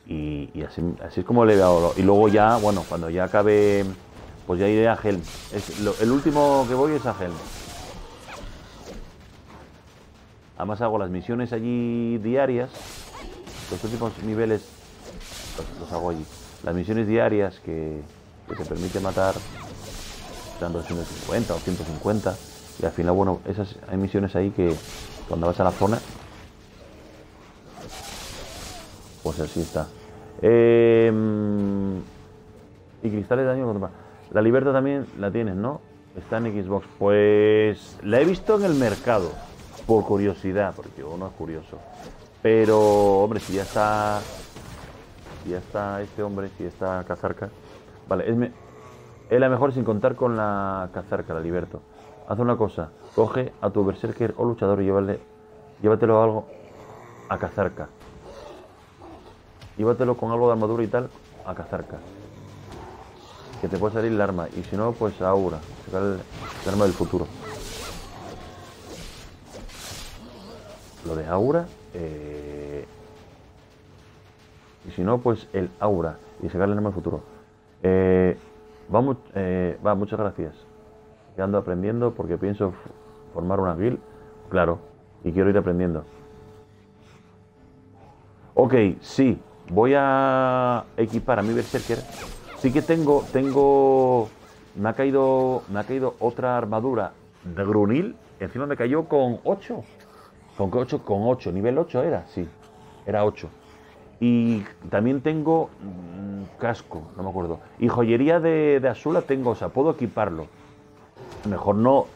Y así es como le veo. Y luego ya, bueno, cuando ya acabe, pues ya iré a Helm. El último que voy es a Helm. Además hago las misiones allí diarias. Los últimos niveles los hago allí. Las misiones diarias que te permite matar, dando 150 o 150. Y al final, bueno, hay misiones ahí que cuando vas a la zona, pues así está. Y cristales de daño contra... La libertad también la tienes, ¿no? Está en Xbox. Pues la he visto en el mercado, por curiosidad, porque uno es curioso. Pero, hombre, si ya está este hombre, si está Cazarca. Vale, es la mejor sin contar con la Cazarca, la liberto. Haz una cosa, coge a tu berserker o luchador y llévatelo algo a Cazarca. Llévatelo con algo de armadura y tal a Cazarca. Que te puede salir el arma. Y si no, pues a Aura. Sacar el arma del futuro. Lo de Aura. Y si no, pues el Aura. Y sacar el arma del futuro. Muchas gracias. Que ando aprendiendo porque pienso formar una guild. Claro. Y quiero ir aprendiendo. Ok, sí. Voy a equipar a mi berserker. Sí que tengo. Me ha caído otra armadura de Grunil. Encima me cayó con 8. Con 8. Nivel 8 era, sí. Era 8. Y también tengo casco, no me acuerdo. Y joyería de Azula tengo, o sea, puedo equiparlo. A lo mejor no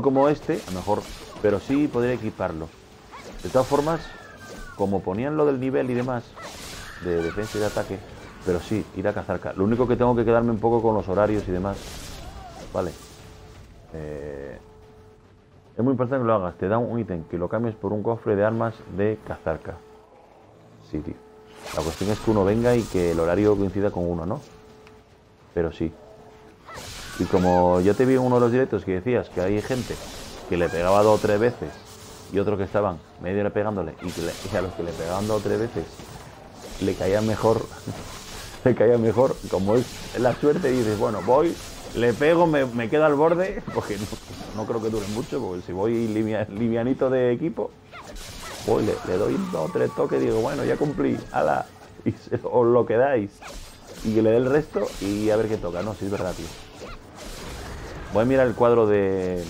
como este, a lo mejor, pero sí podría equiparlo. De todas formas, como ponían lo del nivel y demás, de defensa y de ataque, pero sí, ir a Cazarca. Lo único que tengo que quedarme un poco con los horarios y demás. Vale. Es muy importante que lo hagas. Te da un ítem, que lo cambies por un cofre de armas de Cazarca. Sí, tío. La cuestión es que uno venga y que el horario coincida con uno, ¿no? Pero sí. Y como yo te vi en uno de los directos que decías que hay gente que le pegaba 2 o 3 veces y otros que estaban medio hora pegándole y a los que le pegaban 2 o 3 veces le caía mejor, como es la suerte, y dices, bueno, voy, le pego, me quedo al borde, porque no creo que dure mucho, porque si voy livianito de equipo, voy, le doy 2 o 3 toques y digo, bueno, ya cumplí, ala, y os lo quedáis, y que le dé el resto y a ver qué toca. No, sí es verdad, tío. Voy a mirar el cuadro de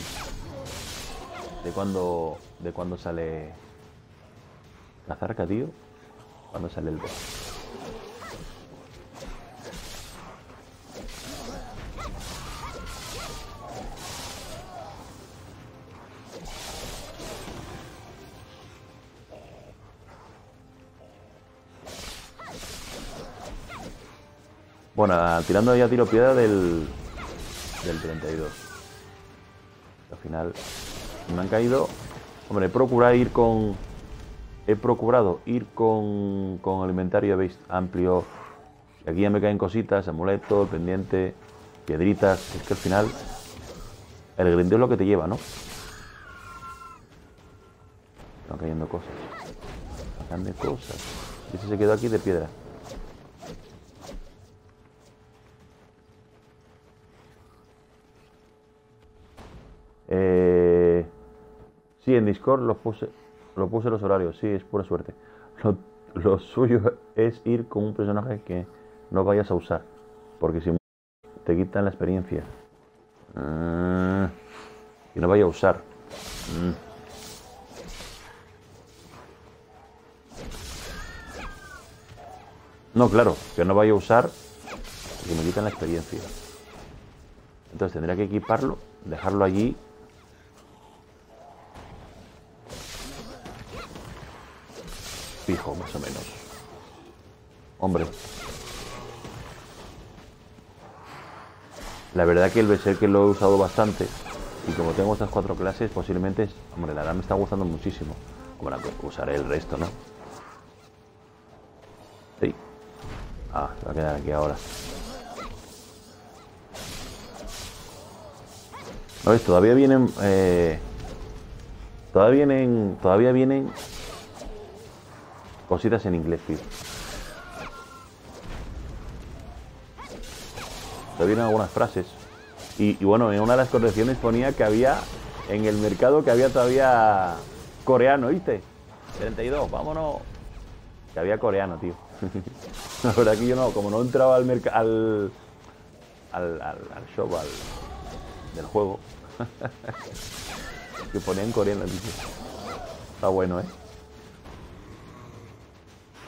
cuando sale Cazarca, tío. Cuando sale el boss. Bueno, tirando ya tiro piedra del 32. Al final me han caído. Hombre, he procurado ir con el inventario, veis, amplio. Y aquí ya me caen cositas, amuleto, pendiente, piedritas. Es que al final el grindeo es lo que te lleva, ¿no? Están cayendo cosas. Están de cosas. Y ese se quedó aquí de piedra. Sí, en Discord lo puse los horarios. Sí, es pura suerte. Lo suyo es ir con un personaje que no vayas a usar, porque si te quitan la experiencia. Que no vaya a usar. No, claro, que no vaya a usar porque me quitan la experiencia. Entonces tendría que equiparlo, dejarlo allí. Fijo, más o menos. Hombre. La verdad que el Berserker lo he usado bastante. Y como tengo estas 4 clases, posiblemente... Hombre, la verdad me está gustando muchísimo. Bueno, usaré el resto, ¿no? Sí. Ah, se va a quedar aquí ahora. ¿No ves? Todavía vienen... Todavía vienen cositas en inglés, tío. Todavía vienen algunas frases. Y bueno, en una de las correcciones ponía que había en el mercado que había todavía coreano, ¿viste? 32, vámonos. Que había coreano, tío. La verdad que yo no, como no entraba al mercado, al shop, del juego, que ponía en coreano, tío. Está bueno, ¿eh?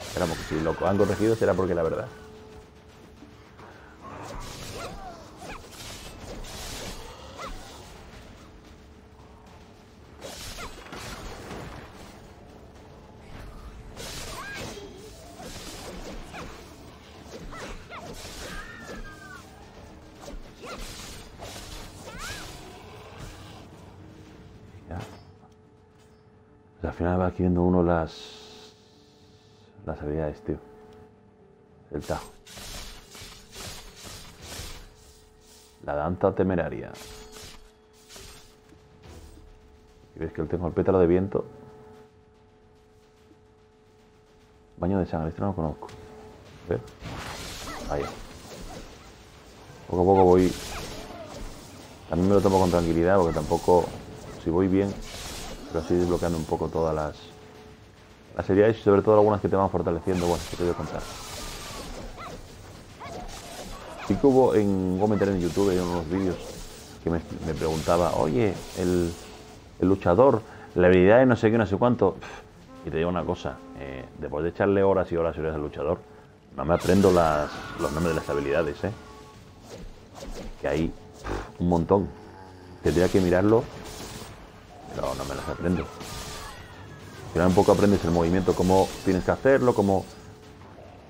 Esperamos que si lo han corregido será porque la verdad. Pues al final va adquiriendo uno las habilidades, tío. El Tajo. La danza temeraria. Y ves que tengo el pétalo de viento. Baño de sangre, este no lo conozco. ¿Ves? Ahí. Poco a poco voy. También me lo tomo con tranquilidad porque tampoco, si voy bien, pero así desbloqueando un poco todas las habilidades y sobre todo algunas que te van fortaleciendo. Bueno, que te voy a contar. Sí que hubo en un comentario en YouTube, en unos vídeos, que me preguntaba, oye, el luchador, la habilidad de no sé qué, no sé cuánto. Y te digo una cosa, después de echarle horas y horas y horas al luchador, no me aprendo los nombres de las habilidades, que hay un montón. Tendría que mirarlo, pero no me las aprendo. Al final un poco aprendes el movimiento, cómo tienes que hacerlo, cómo...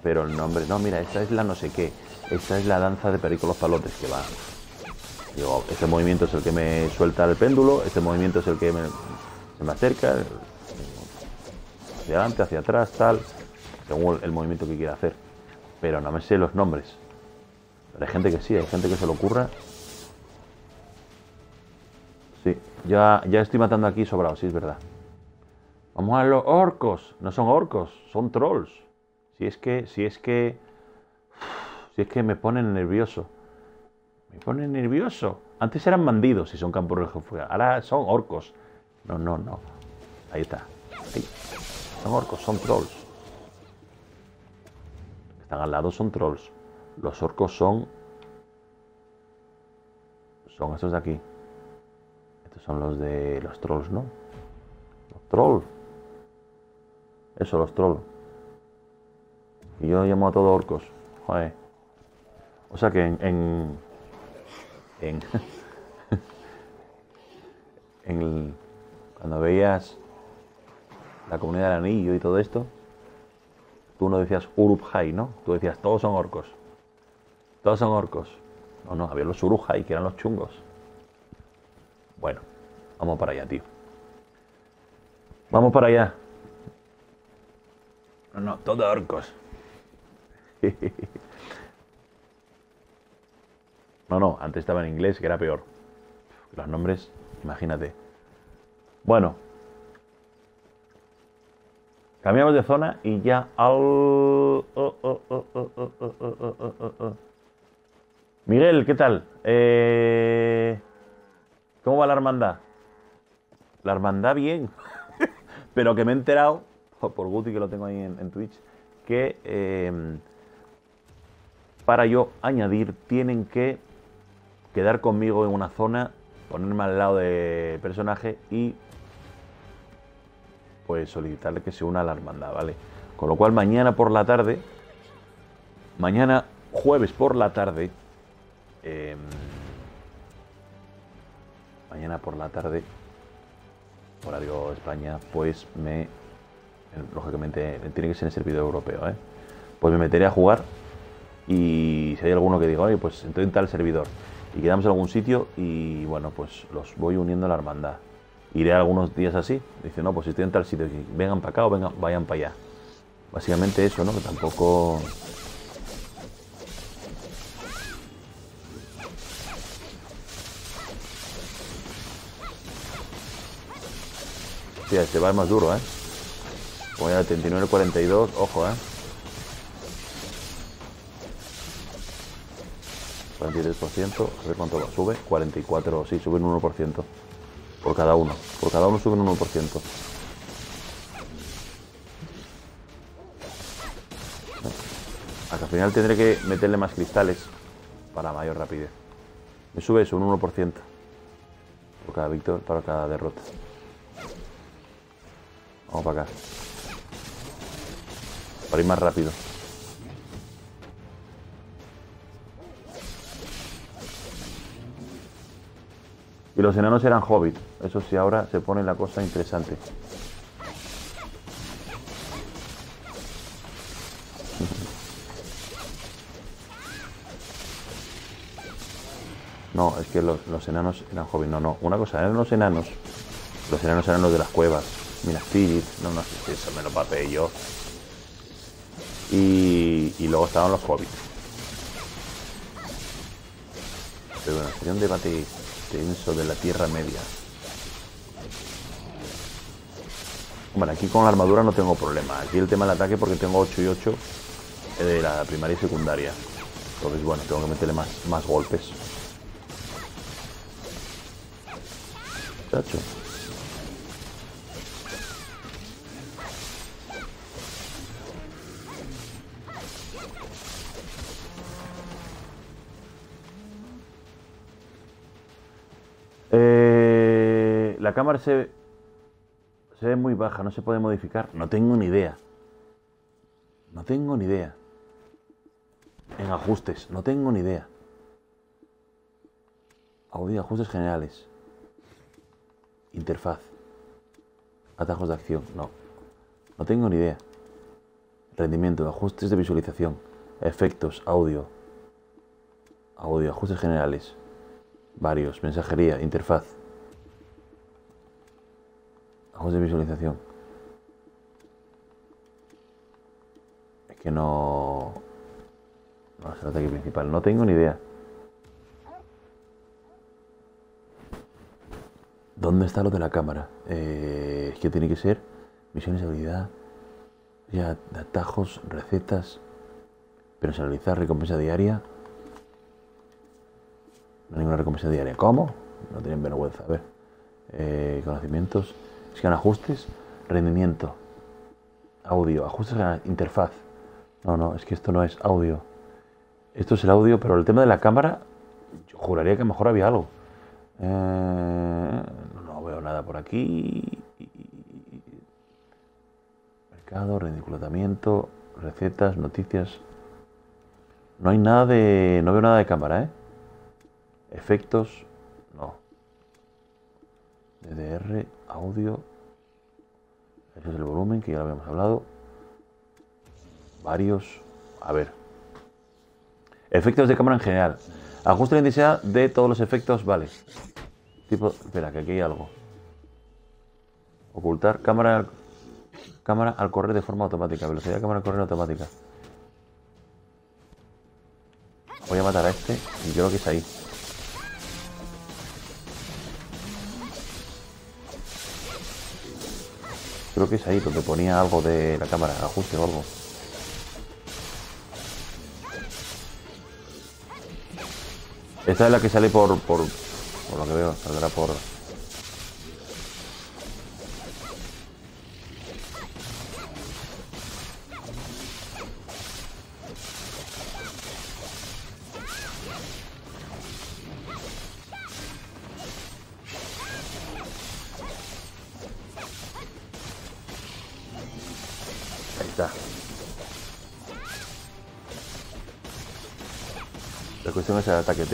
Pero el nombre, no, mira, esta es la no sé qué. Esta es la danza de Perico Palotes, que va... Digo, este movimiento es el que me suelta el péndulo, este movimiento es el que se me acerca, hacia adelante, hacia atrás, tal, según el movimiento que quiera hacer. Pero no me sé los nombres. Pero hay gente que sí, hay gente que se lo ocurra. Sí, ya estoy matando aquí sobrado, sí, es verdad. Vamos a los orcos. No son orcos, son trolls. Si es que me ponen nervioso. Me ponen nervioso. Antes eran bandidos y son campos de refugiados. Ahora son orcos. No. Ahí está. Ahí. Son orcos, son trolls. Los que están al lado son trolls. Los orcos son estos de aquí. Estos son los de los trolls, ¿no? Los trolls. Eso, los trolls. Y yo llamo a todos orcos. Joder. O sea que cuando veías la comunidad del anillo y todo esto, tú no decías Uruk-hai, ¿no? Tú decías, todos son orcos. Todos son orcos. No, había los Uruk-hai, que eran los chungos. Bueno, vamos para allá, tío. Vamos para allá. No, todos orcos. No, antes estaba en inglés, que era peor. Los nombres, imagínate. Bueno. Cambiamos de zona y ya al... Miguel, ¿qué tal? ¿Cómo va la hermandad? La hermandad bien. Pero que me he enterado, por Guti, que lo tengo ahí en Twitch, que para yo añadir tienen que quedar conmigo en una zona, ponerme al lado del personaje y pues solicitarle que se una a la hermandad, ¿vale? Con lo cual mañana por la tarde, mañana jueves por la tarde, mañana por la tarde, horario de España, pues lógicamente tiene que ser en servidor europeo, pues me meteré a jugar y si hay alguno que diga, oye, pues estoy en tal servidor y quedamos en algún sitio y bueno, pues los voy uniendo a la hermandad. Iré algunos días así. Dice, no, pues si estoy en tal sitio, vengan para acá o vayan para allá. Básicamente eso, ¿no? Que tampoco... Sí, este va más duro, ¿eh? Voy a 39,42, ojo, ¿eh? 43%, a ver cuánto sube, 44, sí, sube un 1%. Por cada uno sube un 1%. Hasta al final tendré que meterle más cristales para mayor rapidez. Me sube eso, un 1%. Por cada victoria, para cada derrota. Vamos para acá. Para ir más rápido. Y los enanos eran hobbit. Eso sí, ahora se pone la cosa interesante. No, es que los enanos eran hobbit. No. Una cosa, eran los enanos. Los enanos eran los de las cuevas. Minas Tirith. No sé si eso me lo papé yo. Y luego estaban los hobbits. Pero bueno, sería un debate tenso de la Tierra Media. Bueno, aquí con la armadura no tengo problema. Aquí el tema del ataque porque tengo 8 y 8 de la primaria y secundaria. Entonces, bueno, tengo que meterle más golpes. Chacho. La cámara se ve muy baja, no se puede modificar. No tengo ni idea. No tengo ni idea. En ajustes, no tengo ni idea. Audio, ajustes generales. Interfaz. Atajos de acción, no. No tengo ni idea. Rendimiento, ajustes de visualización. Efectos, audio. Audio, ajustes generales. Varios, mensajería, interfaz. Ajustes de visualización. Es que no es el ataque principal. No tengo ni idea. ¿Dónde está lo de la cámara? Es que tiene que ser misiones de habilidad. Ya, de atajos, recetas. Personalizar, recompensa diaria. No hay ninguna recompensa diaria. ¿Cómo? No tienen vergüenza. A ver. Conocimientos. Es que en ajustes, rendimiento. Audio, ajustes, interfaz. No, es que esto no es audio. Esto es el audio, pero el tema de la cámara, yo juraría que mejor había algo. No veo nada por aquí. Mercado, reclutamiento, recetas, noticias. No hay nada de... No veo nada de cámara, ¿eh? Efectos, no. DDR, audio. Ese es el volumen, que ya lo habíamos hablado. Varios. A ver. Efectos de cámara en general. Ajuste la intensidad de todos los efectos, vale. Tipo, espera, que aquí hay algo. Ocultar cámara al correr de forma automática. Velocidad de cámara al correr automática. Voy a matar a este y creo que es ahí. Creo que es ahí donde ponía algo de la cámara, ajuste o algo. Esta es la que sale por lo que veo, saldrá por... Ahí está. La cuestión es el ataque.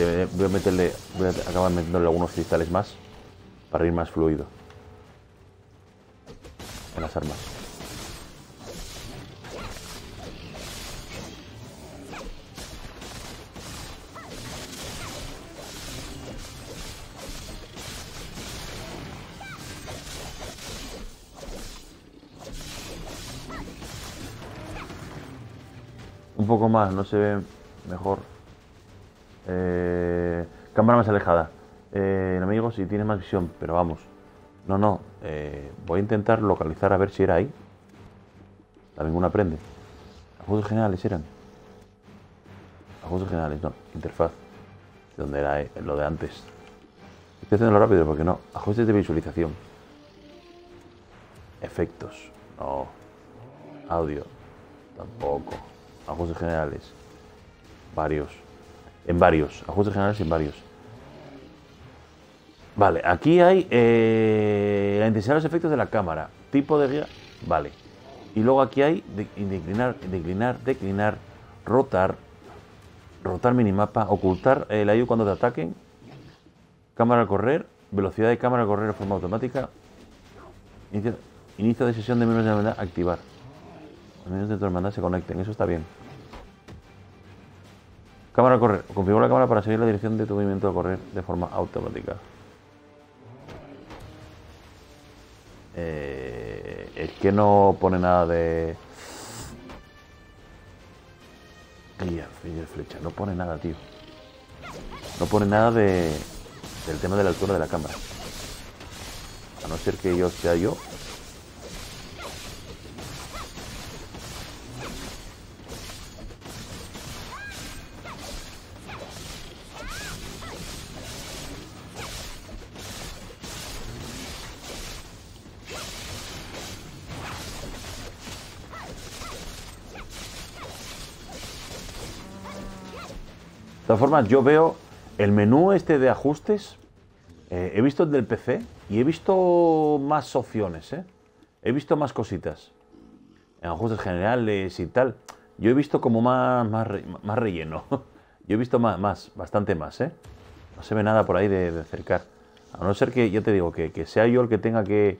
Voy a acabar metiéndole algunos cristales más para ir más fluido en las armas. Un poco más, no se ve mejor. Cámara más alejada. Enemigo, si tienes más visión, pero vamos. No. Voy a intentar localizar a ver si era ahí. También una aprende. Ajustes generales eran. Ajustes generales, no. Interfaz. De donde era lo de antes. Estoy haciéndolo rápido porque no. Ajustes de visualización. Efectos. No. Audio. Tampoco. Ajustes generales. Varios. En varios. Ajustes generales en varios. Vale, aquí hay la intensidad de los efectos de la cámara. Tipo de guía. Vale. Y luego aquí hay declinar, rotar minimapa, ocultar la IU cuando te ataquen, cámara al correr, velocidad de cámara al correr de forma automática, inicio de sesión de miembros de la hermandad, activar. Los miembros de tu hermandad se conecten, eso está bien. Cámara al correr, configura la cámara para seguir la dirección de tu movimiento al correr de forma automática. Es que no pone nada de guía, flecha, no pone nada, tío. No pone nada del tema de la altura de la cámara. A no ser que yo sea yo. De todas formas, yo veo el menú este de ajustes. He visto el del PC y he visto más opciones, ¿eh? He visto más cositas. En ajustes generales y tal. Yo he visto como más relleno. Yo he visto bastante más, ¿eh? No se ve nada por ahí de acercar. A no ser que, yo te digo, que sea yo el que tenga que...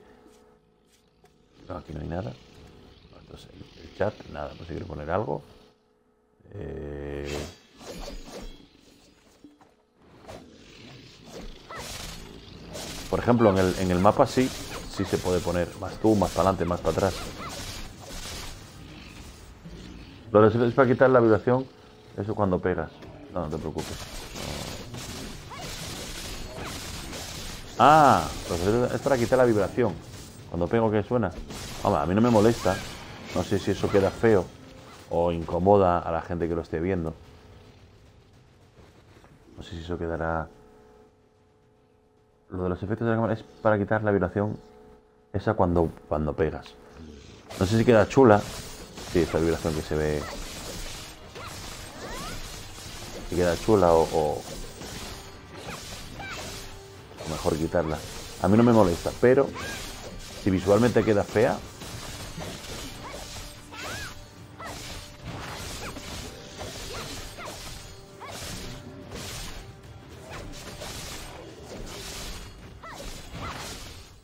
No, aquí no hay nada. Entonces, el chat, nada, no sé si quiero poner algo. Por ejemplo, en el mapa sí se puede poner más tú, más para adelante, más para atrás. Lo de es para quitar la vibración, eso cuando pegas. No te preocupes. No. Ah, es para quitar la vibración. Cuando pego que suena. Hombre, a mí no me molesta. No sé si eso queda feo o incomoda a la gente que lo esté viendo. No sé si eso quedará... Lo de los efectos de la cámara es para quitar la vibración esa cuando pegas. No sé si queda chula. Sí, esta vibración que se ve. Si queda chula o mejor quitarla. A mí no me molesta, pero si visualmente queda fea.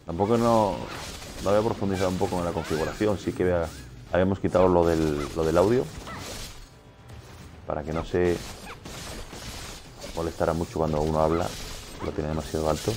Tampoco no había profundizado un poco en la configuración, sí que habíamos quitado lo del audio para que no se molestara mucho cuando uno habla, lo tiene demasiado alto.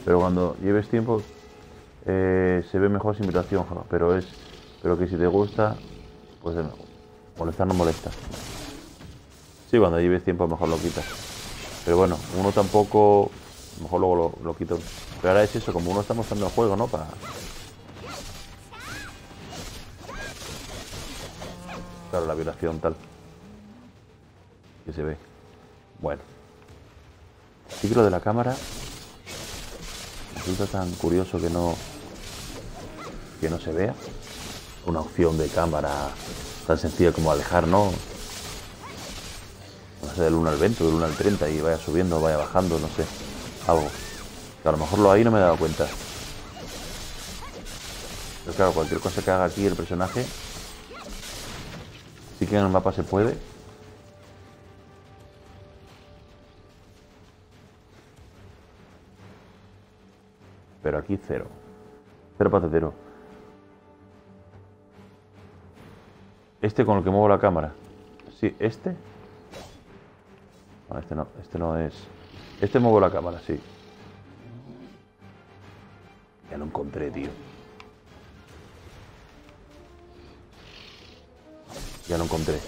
Pero cuando lleves tiempo se ve mejor sin vibración, pero que si te gusta, pues molestar no molesta. Sí, cuando lleves tiempo mejor lo quitas. Pero bueno, uno tampoco, mejor luego lo quito. Pero ahora es eso, como uno está mostrando el juego, ¿no? Claro, la vibración tal. Que se ve. Bueno. Ciclo de la cámara. Resulta tan curioso que no se vea. Una opción de cámara tan sencilla como alejar, ¿no? No sé, del 1 al 20, del 1 al 30 y vaya subiendo, vaya bajando, no sé. Algo. Que a lo mejor lo hay y no me he dado cuenta. Pero claro, cualquier cosa que haga aquí el personaje, sí que en el mapa se puede. Pero aquí cero. Cero patatero. Este con el que muevo la cámara. Sí, este. No, este no. Este no es. Este muevo la cámara, sí. Ya lo encontré, tío. Ya lo encontré.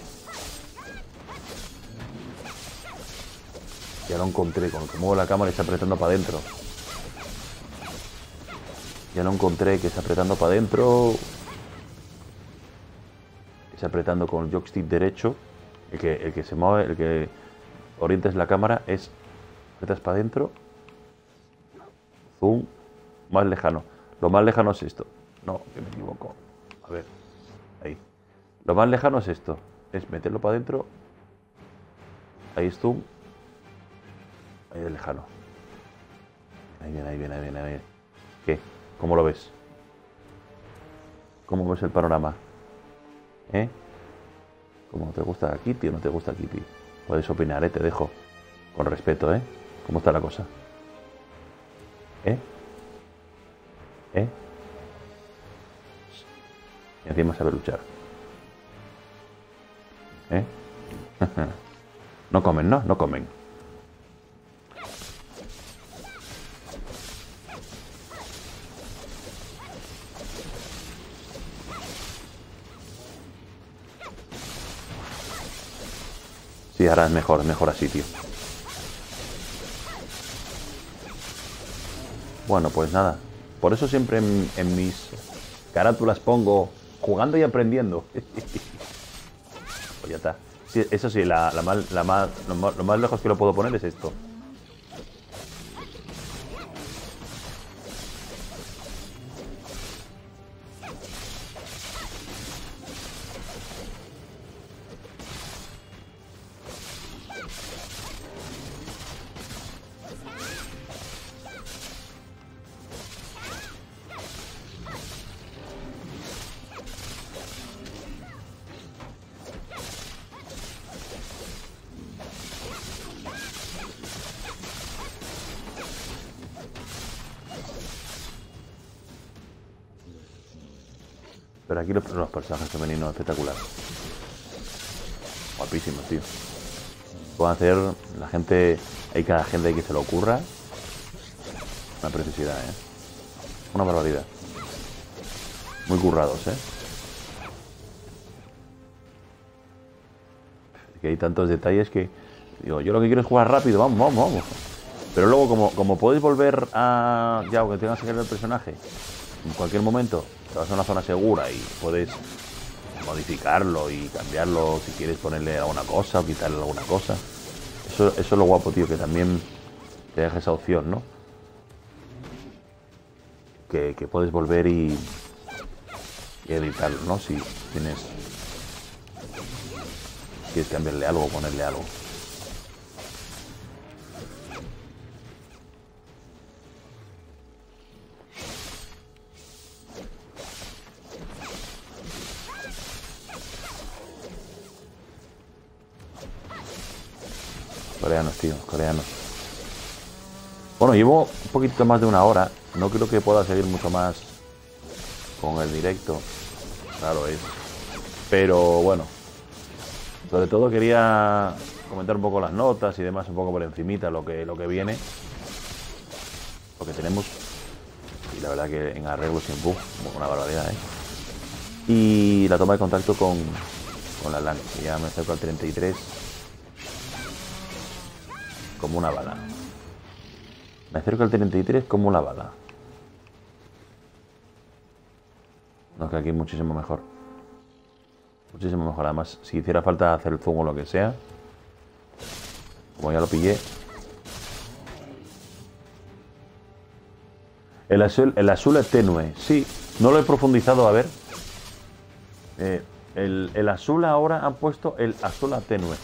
Ya lo encontré. Con el que muevo la cámara y está apretando para adentro. Ya lo encontré, que está apretando para adentro. Está apretando con el joystick derecho. El que se mueve, el que orientes la cámara es... Apretas para adentro. Zoom. Más lejano. Lo más lejano es esto. No, que me equivoco. A ver. Ahí. Lo más lejano es esto. Es meterlo para adentro. Ahí es zoom. Ahí es lejano. Ahí viene, ahí viene, ahí viene, ahí viene. ¿Qué? ¿Cómo lo ves? ¿Cómo ves el panorama? ¿Eh? ¿Cómo te gusta Kitty o no te gusta Kitty? Puedes opinar, te dejo. Con respeto, ¿Cómo está la cosa? Y encima sabe luchar. No comen, ¿no? No comen. Sí, ahora es mejor así, tío. Bueno, pues nada. Por eso siempre en mis carátulas pongo jugando y aprendiendo. Pues ya está. Sí, eso sí, lo más lejos que lo puedo poner es esto. Pero aquí los personajes femeninos espectaculares. Guapísimos, tío. Pueden hacer la gente... Hay cada gente que se lo ocurra. Una preciosidad, Una barbaridad. Muy currados, Que hay tantos detalles que... Digo, yo lo que quiero es jugar rápido, vamos. Pero luego, como podéis volver a... Ya, aunque tengas que crear el personaje, en cualquier momento te vas a una zona segura y puedes modificarlo y cambiarlo si quieres, ponerle alguna cosa o quitarle alguna cosa. Eso es lo guapo, tío, que también te deja esa opción, ¿no? Que puedes volver y editarlo, ¿no? Si quieres cambiarle algo o ponerle algo. Coreanos, tío, coreanos. Bueno, llevo un poquito más de una hora. No creo que pueda seguir mucho más con el directo. Claro es. Pero bueno. Sobre todo quería comentar un poco las notas y demás, un poco por encimita lo que viene. Lo que tenemos. Y la verdad que en arreglos sin bug, una barbaridad, Y la toma de contacto con la LAN, que ya me acerco al 33. Como una bala. Me acerco al 33 como una bala. No, que aquí muchísimo mejor. Muchísimo mejor. Además, si hiciera falta hacer el zoom o lo que sea, como ya lo pillé. El azul es tenue. Sí, no lo he profundizado, a ver. El azul ahora han puesto el azul tenue.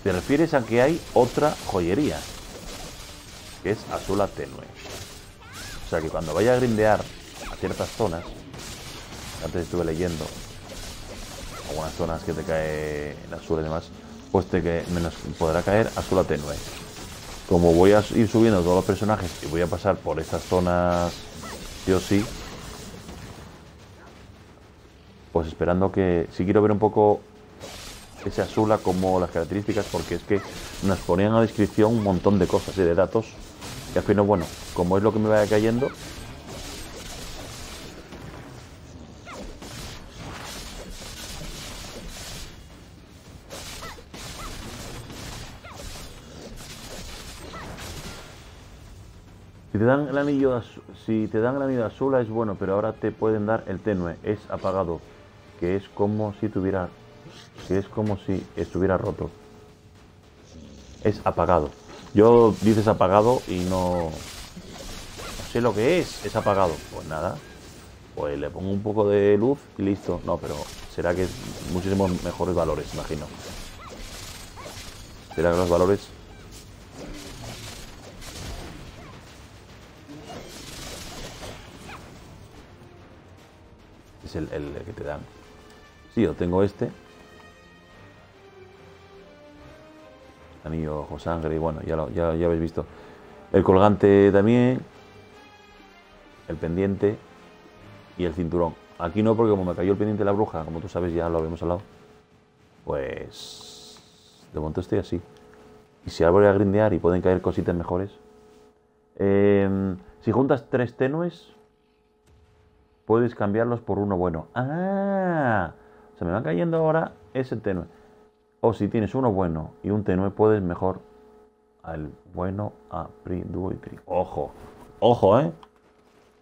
Te refieres a que hay otra joyería, que es azul tenue. O sea que cuando vaya a grindear a ciertas zonas, antes estuve leyendo algunas zonas que te cae el azul y demás, pues menos podrá caer azul tenue. Como voy a ir subiendo todos los personajes y voy a pasar por estas zonas sí o sí. Pues esperando que... Sí quiero ver un poco ese Azula como las características, porque es que nos ponían a descripción un montón de cosas, de datos, y al final, bueno, como es lo que me vaya cayendo... Si te dan el anillo de Azula es bueno, pero ahora te pueden dar el tenue, es apagado, que es como si estuviera roto. Es apagado. Yo dices apagado y no sé lo que es apagado. Pues nada, pues le pongo un poco de luz y listo. No, pero será que es muchísimos mejores valores, imagino. Será que los valores... Es el que te dan. Sí, yo tengo este. Anillo ojo sangre, y bueno, ya habéis visto. El colgante también. El pendiente. Y el cinturón. Aquí no, porque como me cayó el pendiente de la bruja, como tú sabes, ya lo habíamos hablado. Pues... De momento estoy así. Y si ahora voy a grindear y pueden caer cositas mejores. Si juntas 3 tenues... Puedes cambiarlos por uno bueno. ¡Ah! Se me va cayendo ahora ese tenue. O si tienes uno bueno y un tenue, puedes mejor al bueno a pri, dúo y tri. Ojo. Ojo, ¿eh?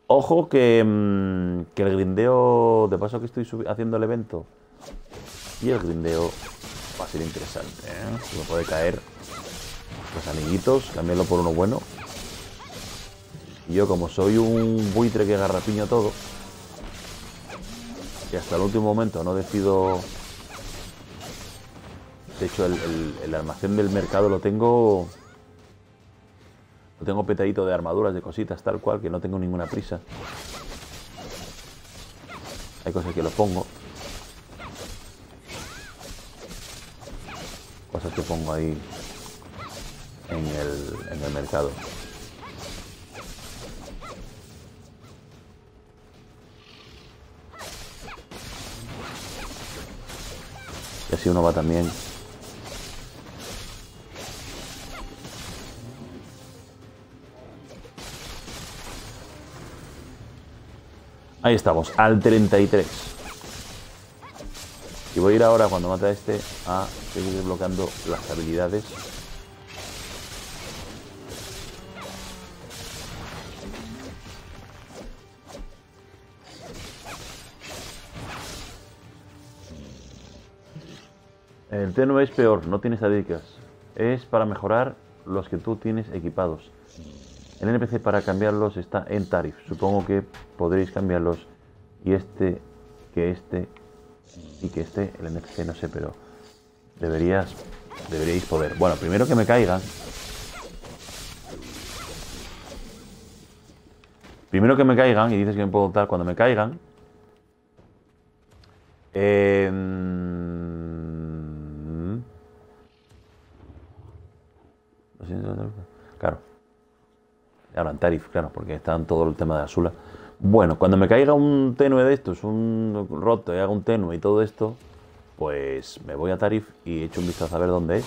Ojo que el grindeo... De paso que estoy haciendo el evento. Y el grindeo va a ser interesante, ¿eh? Se me puede caer los anillitos. Cambiarlo por uno bueno. Y yo, como soy un buitre que garrapiño todo... Y hasta el último momento no decido... De hecho, el almacén del mercado lo tengo petadito de armaduras, de cositas, tal cual, que no tengo ninguna prisa. Hay cosas que lo pongo. Cosas que pongo ahí en el mercado. Y así uno va también. Ahí estamos, al 33. Y voy a ir ahora, cuando mate a este, a seguir desbloqueando las habilidades. El tenue es peor, no tiene estadísticas. Es para mejorar los que tú tienes equipados. El NPC para cambiarlos está en Tarif. Supongo que podréis cambiarlos. Y que este el NPC no sé, pero deberíais poder. Bueno, primero que me caigan. Primero que me caigan, y dices que me puedo dar cuando me caigan. Claro. Ahora en Tarif, claro, porque está en todo el tema de Azula. Bueno, cuando me caiga un tenue de estos, un roto y haga un tenue y todo esto, pues me voy a Tarif y echo un vistazo a ver dónde es.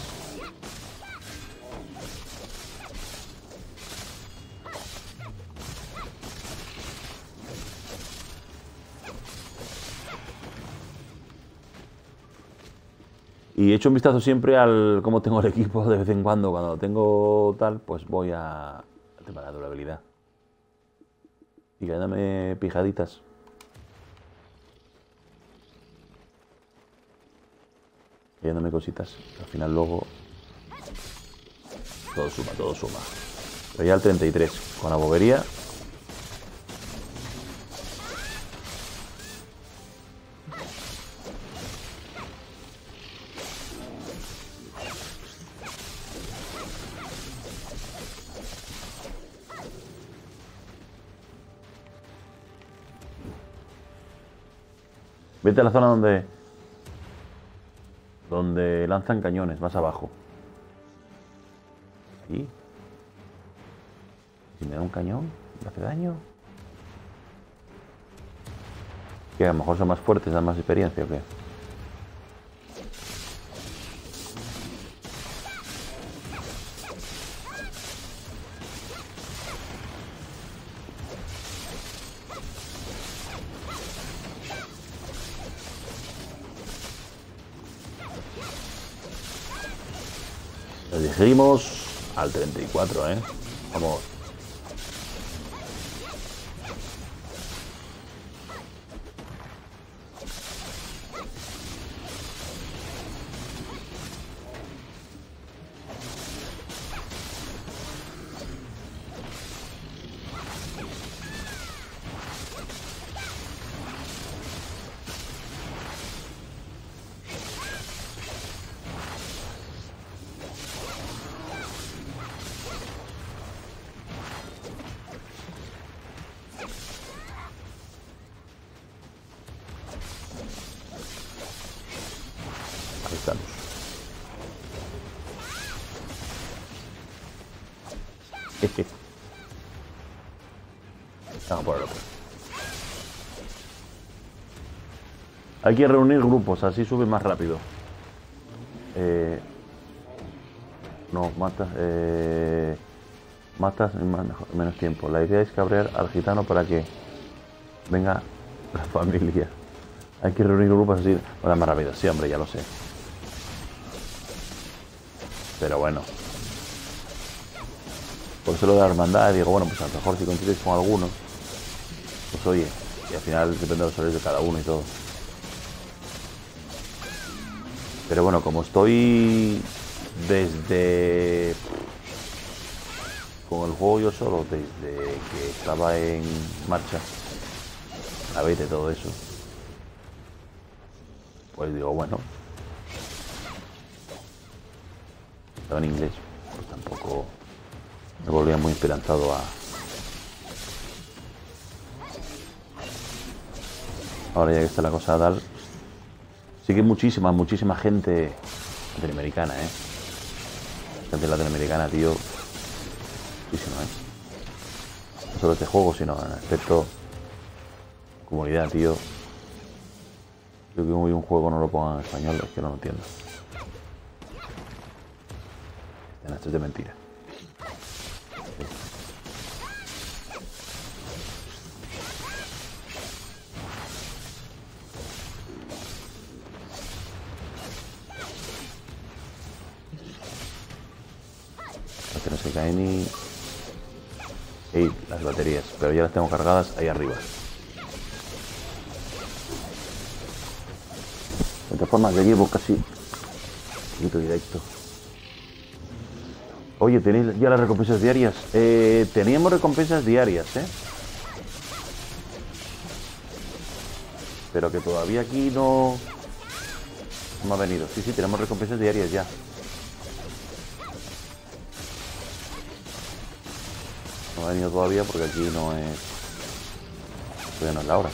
Y echo un vistazo siempre al cómo tengo el equipo de vez en cuando tengo tal, pues voy al tema de la durabilidad. Y dame pijaditas. Y dándome cositas. Al final luego todo suma, todo suma. Pero ya al 33, con la bobería. Vete a la zona donde lanzan cañones, más abajo. ¿Y si me da un cañón? ¿Me hace daño? Que a lo mejor son más fuertes, dan más experiencia o qué. Lo dijimos al 34, ¿eh? Vamos. Ahí estamos. Vamos por el otro. Hay que reunir grupos, así sube más rápido. No, matas. Matas en menos tiempo. La idea es cabrear al gitano para que venga la familia. Hay que reunir grupos así. Bueno, más rápido. Sí, hombre, ya lo sé. Pero bueno. Por eso lo de la hermandad, digo, bueno, pues a lo mejor si coincides con alguno, pues oye, y al final depende de los horarios de cada uno y todo. Pero bueno, como estoy desde... con el juego yo solo, desde que estaba en marcha, la beta y todo eso, pues digo, bueno, estaba en inglés, pues tampoco me volvía muy esperanzado a... Ahora ya que está la cosa tal, sí que muchísima gente latinoamericana, gente latinoamericana, tío, muchísima, no solo este juego, sino en aspecto comunidad, tío. Yo que hoy un juego no lo pongan en español, es que no lo entiendo. Esto es de mentira. Que no se cae ni... Ey, las baterías, pero ya las tengo cargadas ahí arriba. De todas formas, ya llevo casi un poquito directo. Oye, ¿tenéis ya las recompensas diarias? Teníamos recompensas diarias, pero que todavía aquí no me ha venido. Sí, tenemos recompensas diarias ya. No ha venido todavía porque aquí no es... todavía no es la hora.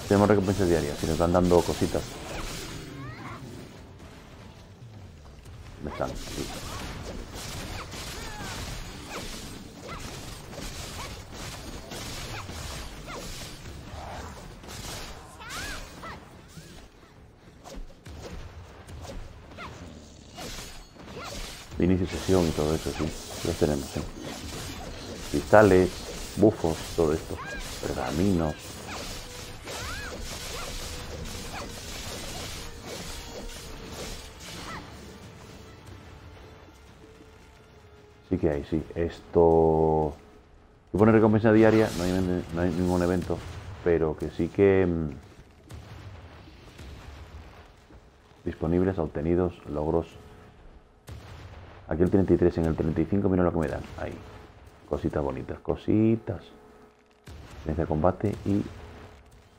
Tenemos recompensas diarias y nos están dando cositas. ¿Dónde están? Aquí. Inicio sesión y todo eso, sí. Los tenemos, cristales, bufos, todo esto. Pergaminos. Sí que hay, sí. Esto... si pone recompensa diaria, no hay ningún evento, pero que sí que... disponibles, obtenidos, logros. Aquí el 33, en el 35 mira lo que me dan. Ahí. Cositas bonitas, cositas. Experiencia de combate y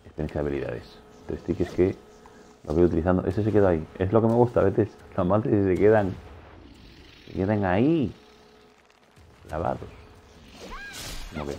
experiencia de habilidades. 3 tickets que lo voy utilizando. Este se queda ahí. Es lo que me gusta a veces. Los mates se quedan ahí. Lavados. ¿Cómo que?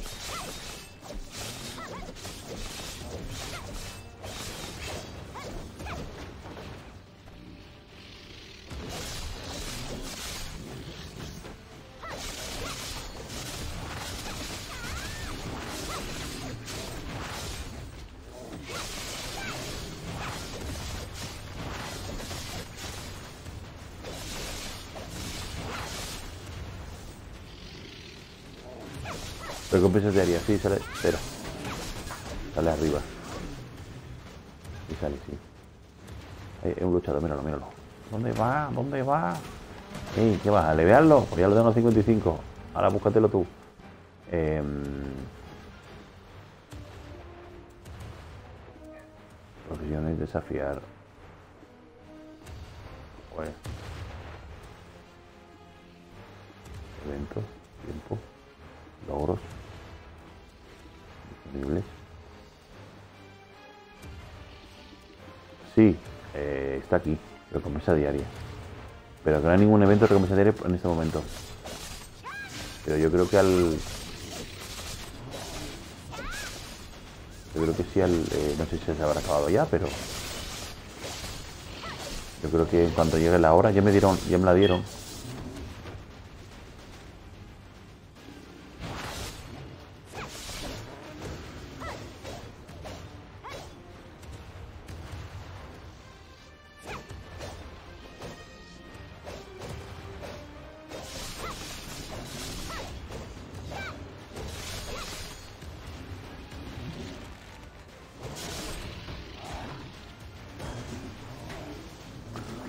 Recompensas diarias, sí, sale 0. Sale arriba. Y sale, sí. Hay un luchador, míralo, míralo. ¿Dónde va? ¿Dónde va? Ey, ¿qué vas? ¿A levearlo? Pues ya lo tengo a 55. Ahora búscatelo tú. Profesiones, desafiar. Bueno. Eventos, tiempo, logros disponibles. Sí, está aquí, recompensa diaria. Pero que no hay ningún evento de recompensa diaria en este momento. Pero yo creo que yo creo que sí no sé si se habrá acabado ya, pero yo creo que en cuanto llegue la hora, ya me la dieron.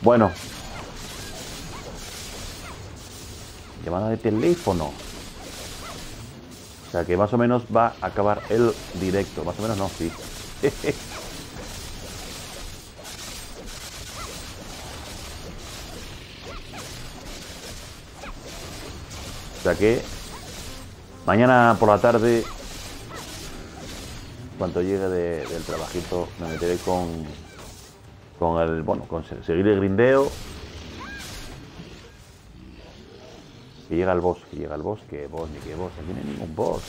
Bueno. Llamada de teléfono. O sea que más o menos va a acabar el directo. Más o menos no, sí. O sea que mañana por la tarde, cuando llegue del trabajito, me meteré con seguir el grindeo. Que llega el boss, que boss, ni que boss, aquí no hay ningún boss.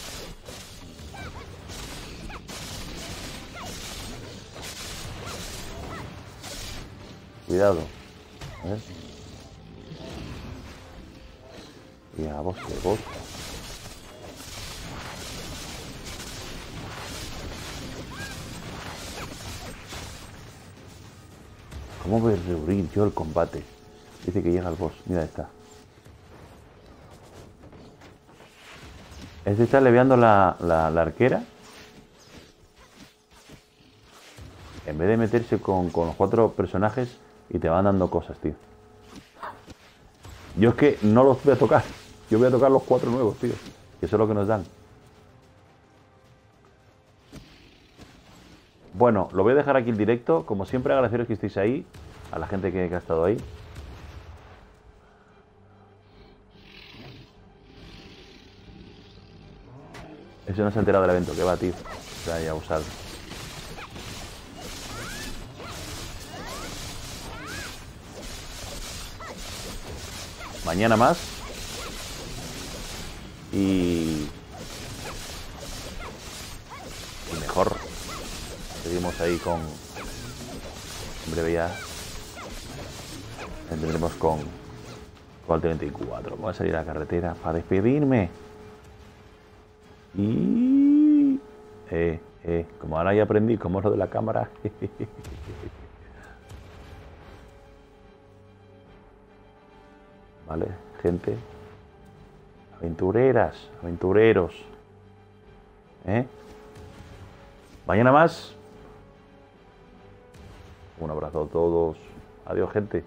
Cuidado. A ver. Ya, boss, que boss. ¿Cómo voy a reunir yo el combate? Dice que llega el boss. Mira, está. Este está leveando la arquera. En vez de meterse con los 4 personajes y te van dando cosas, tío. Yo es que no los voy a tocar. Yo voy a tocar los 4 nuevos, tío. Que eso es lo que nos dan. Bueno, lo voy a dejar aquí el directo. Como siempre, agradeceros que estéis ahí. A la gente que ha estado ahí. Ese no se ha enterado del evento. ¿Qué va, tío? Se vaya a usar. Mañana más. Y mejor. Seguimos ahí con... En breve ya tendremos con el 34. Voy a salir a la carretera para despedirme. Y... como ahora ya aprendí cómo es lo de la cámara. Vale, gente. Aventureras, aventureros. Mañana más. Un abrazo a todos. Adiós, gente.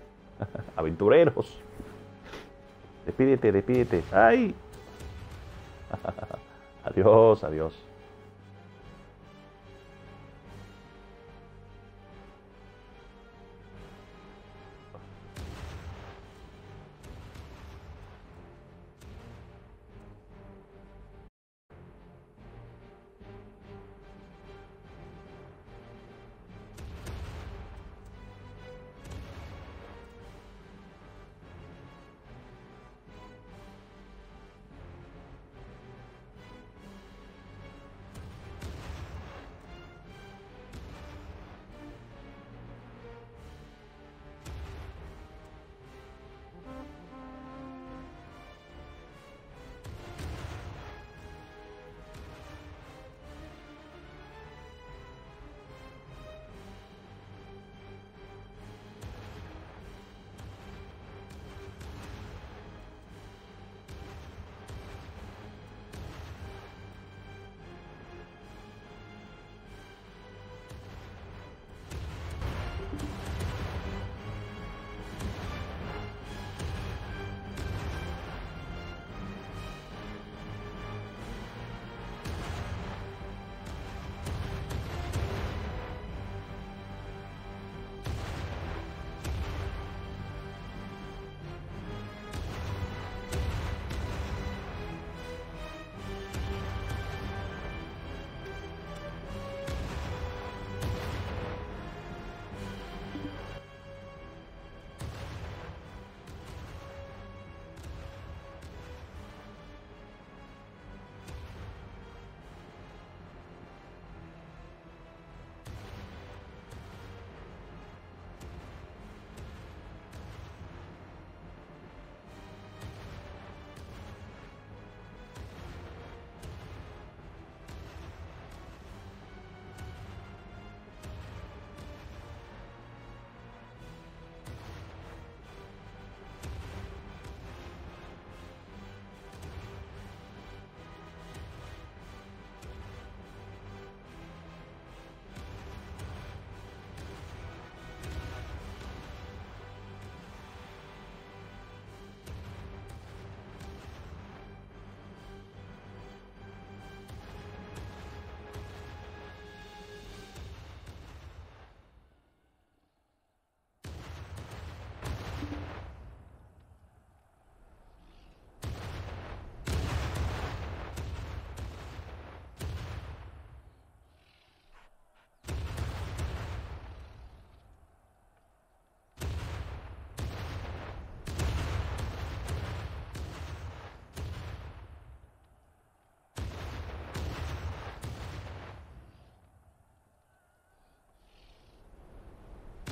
Aventureros. Despídete, despídete. ¡Ay! Adiós, adiós.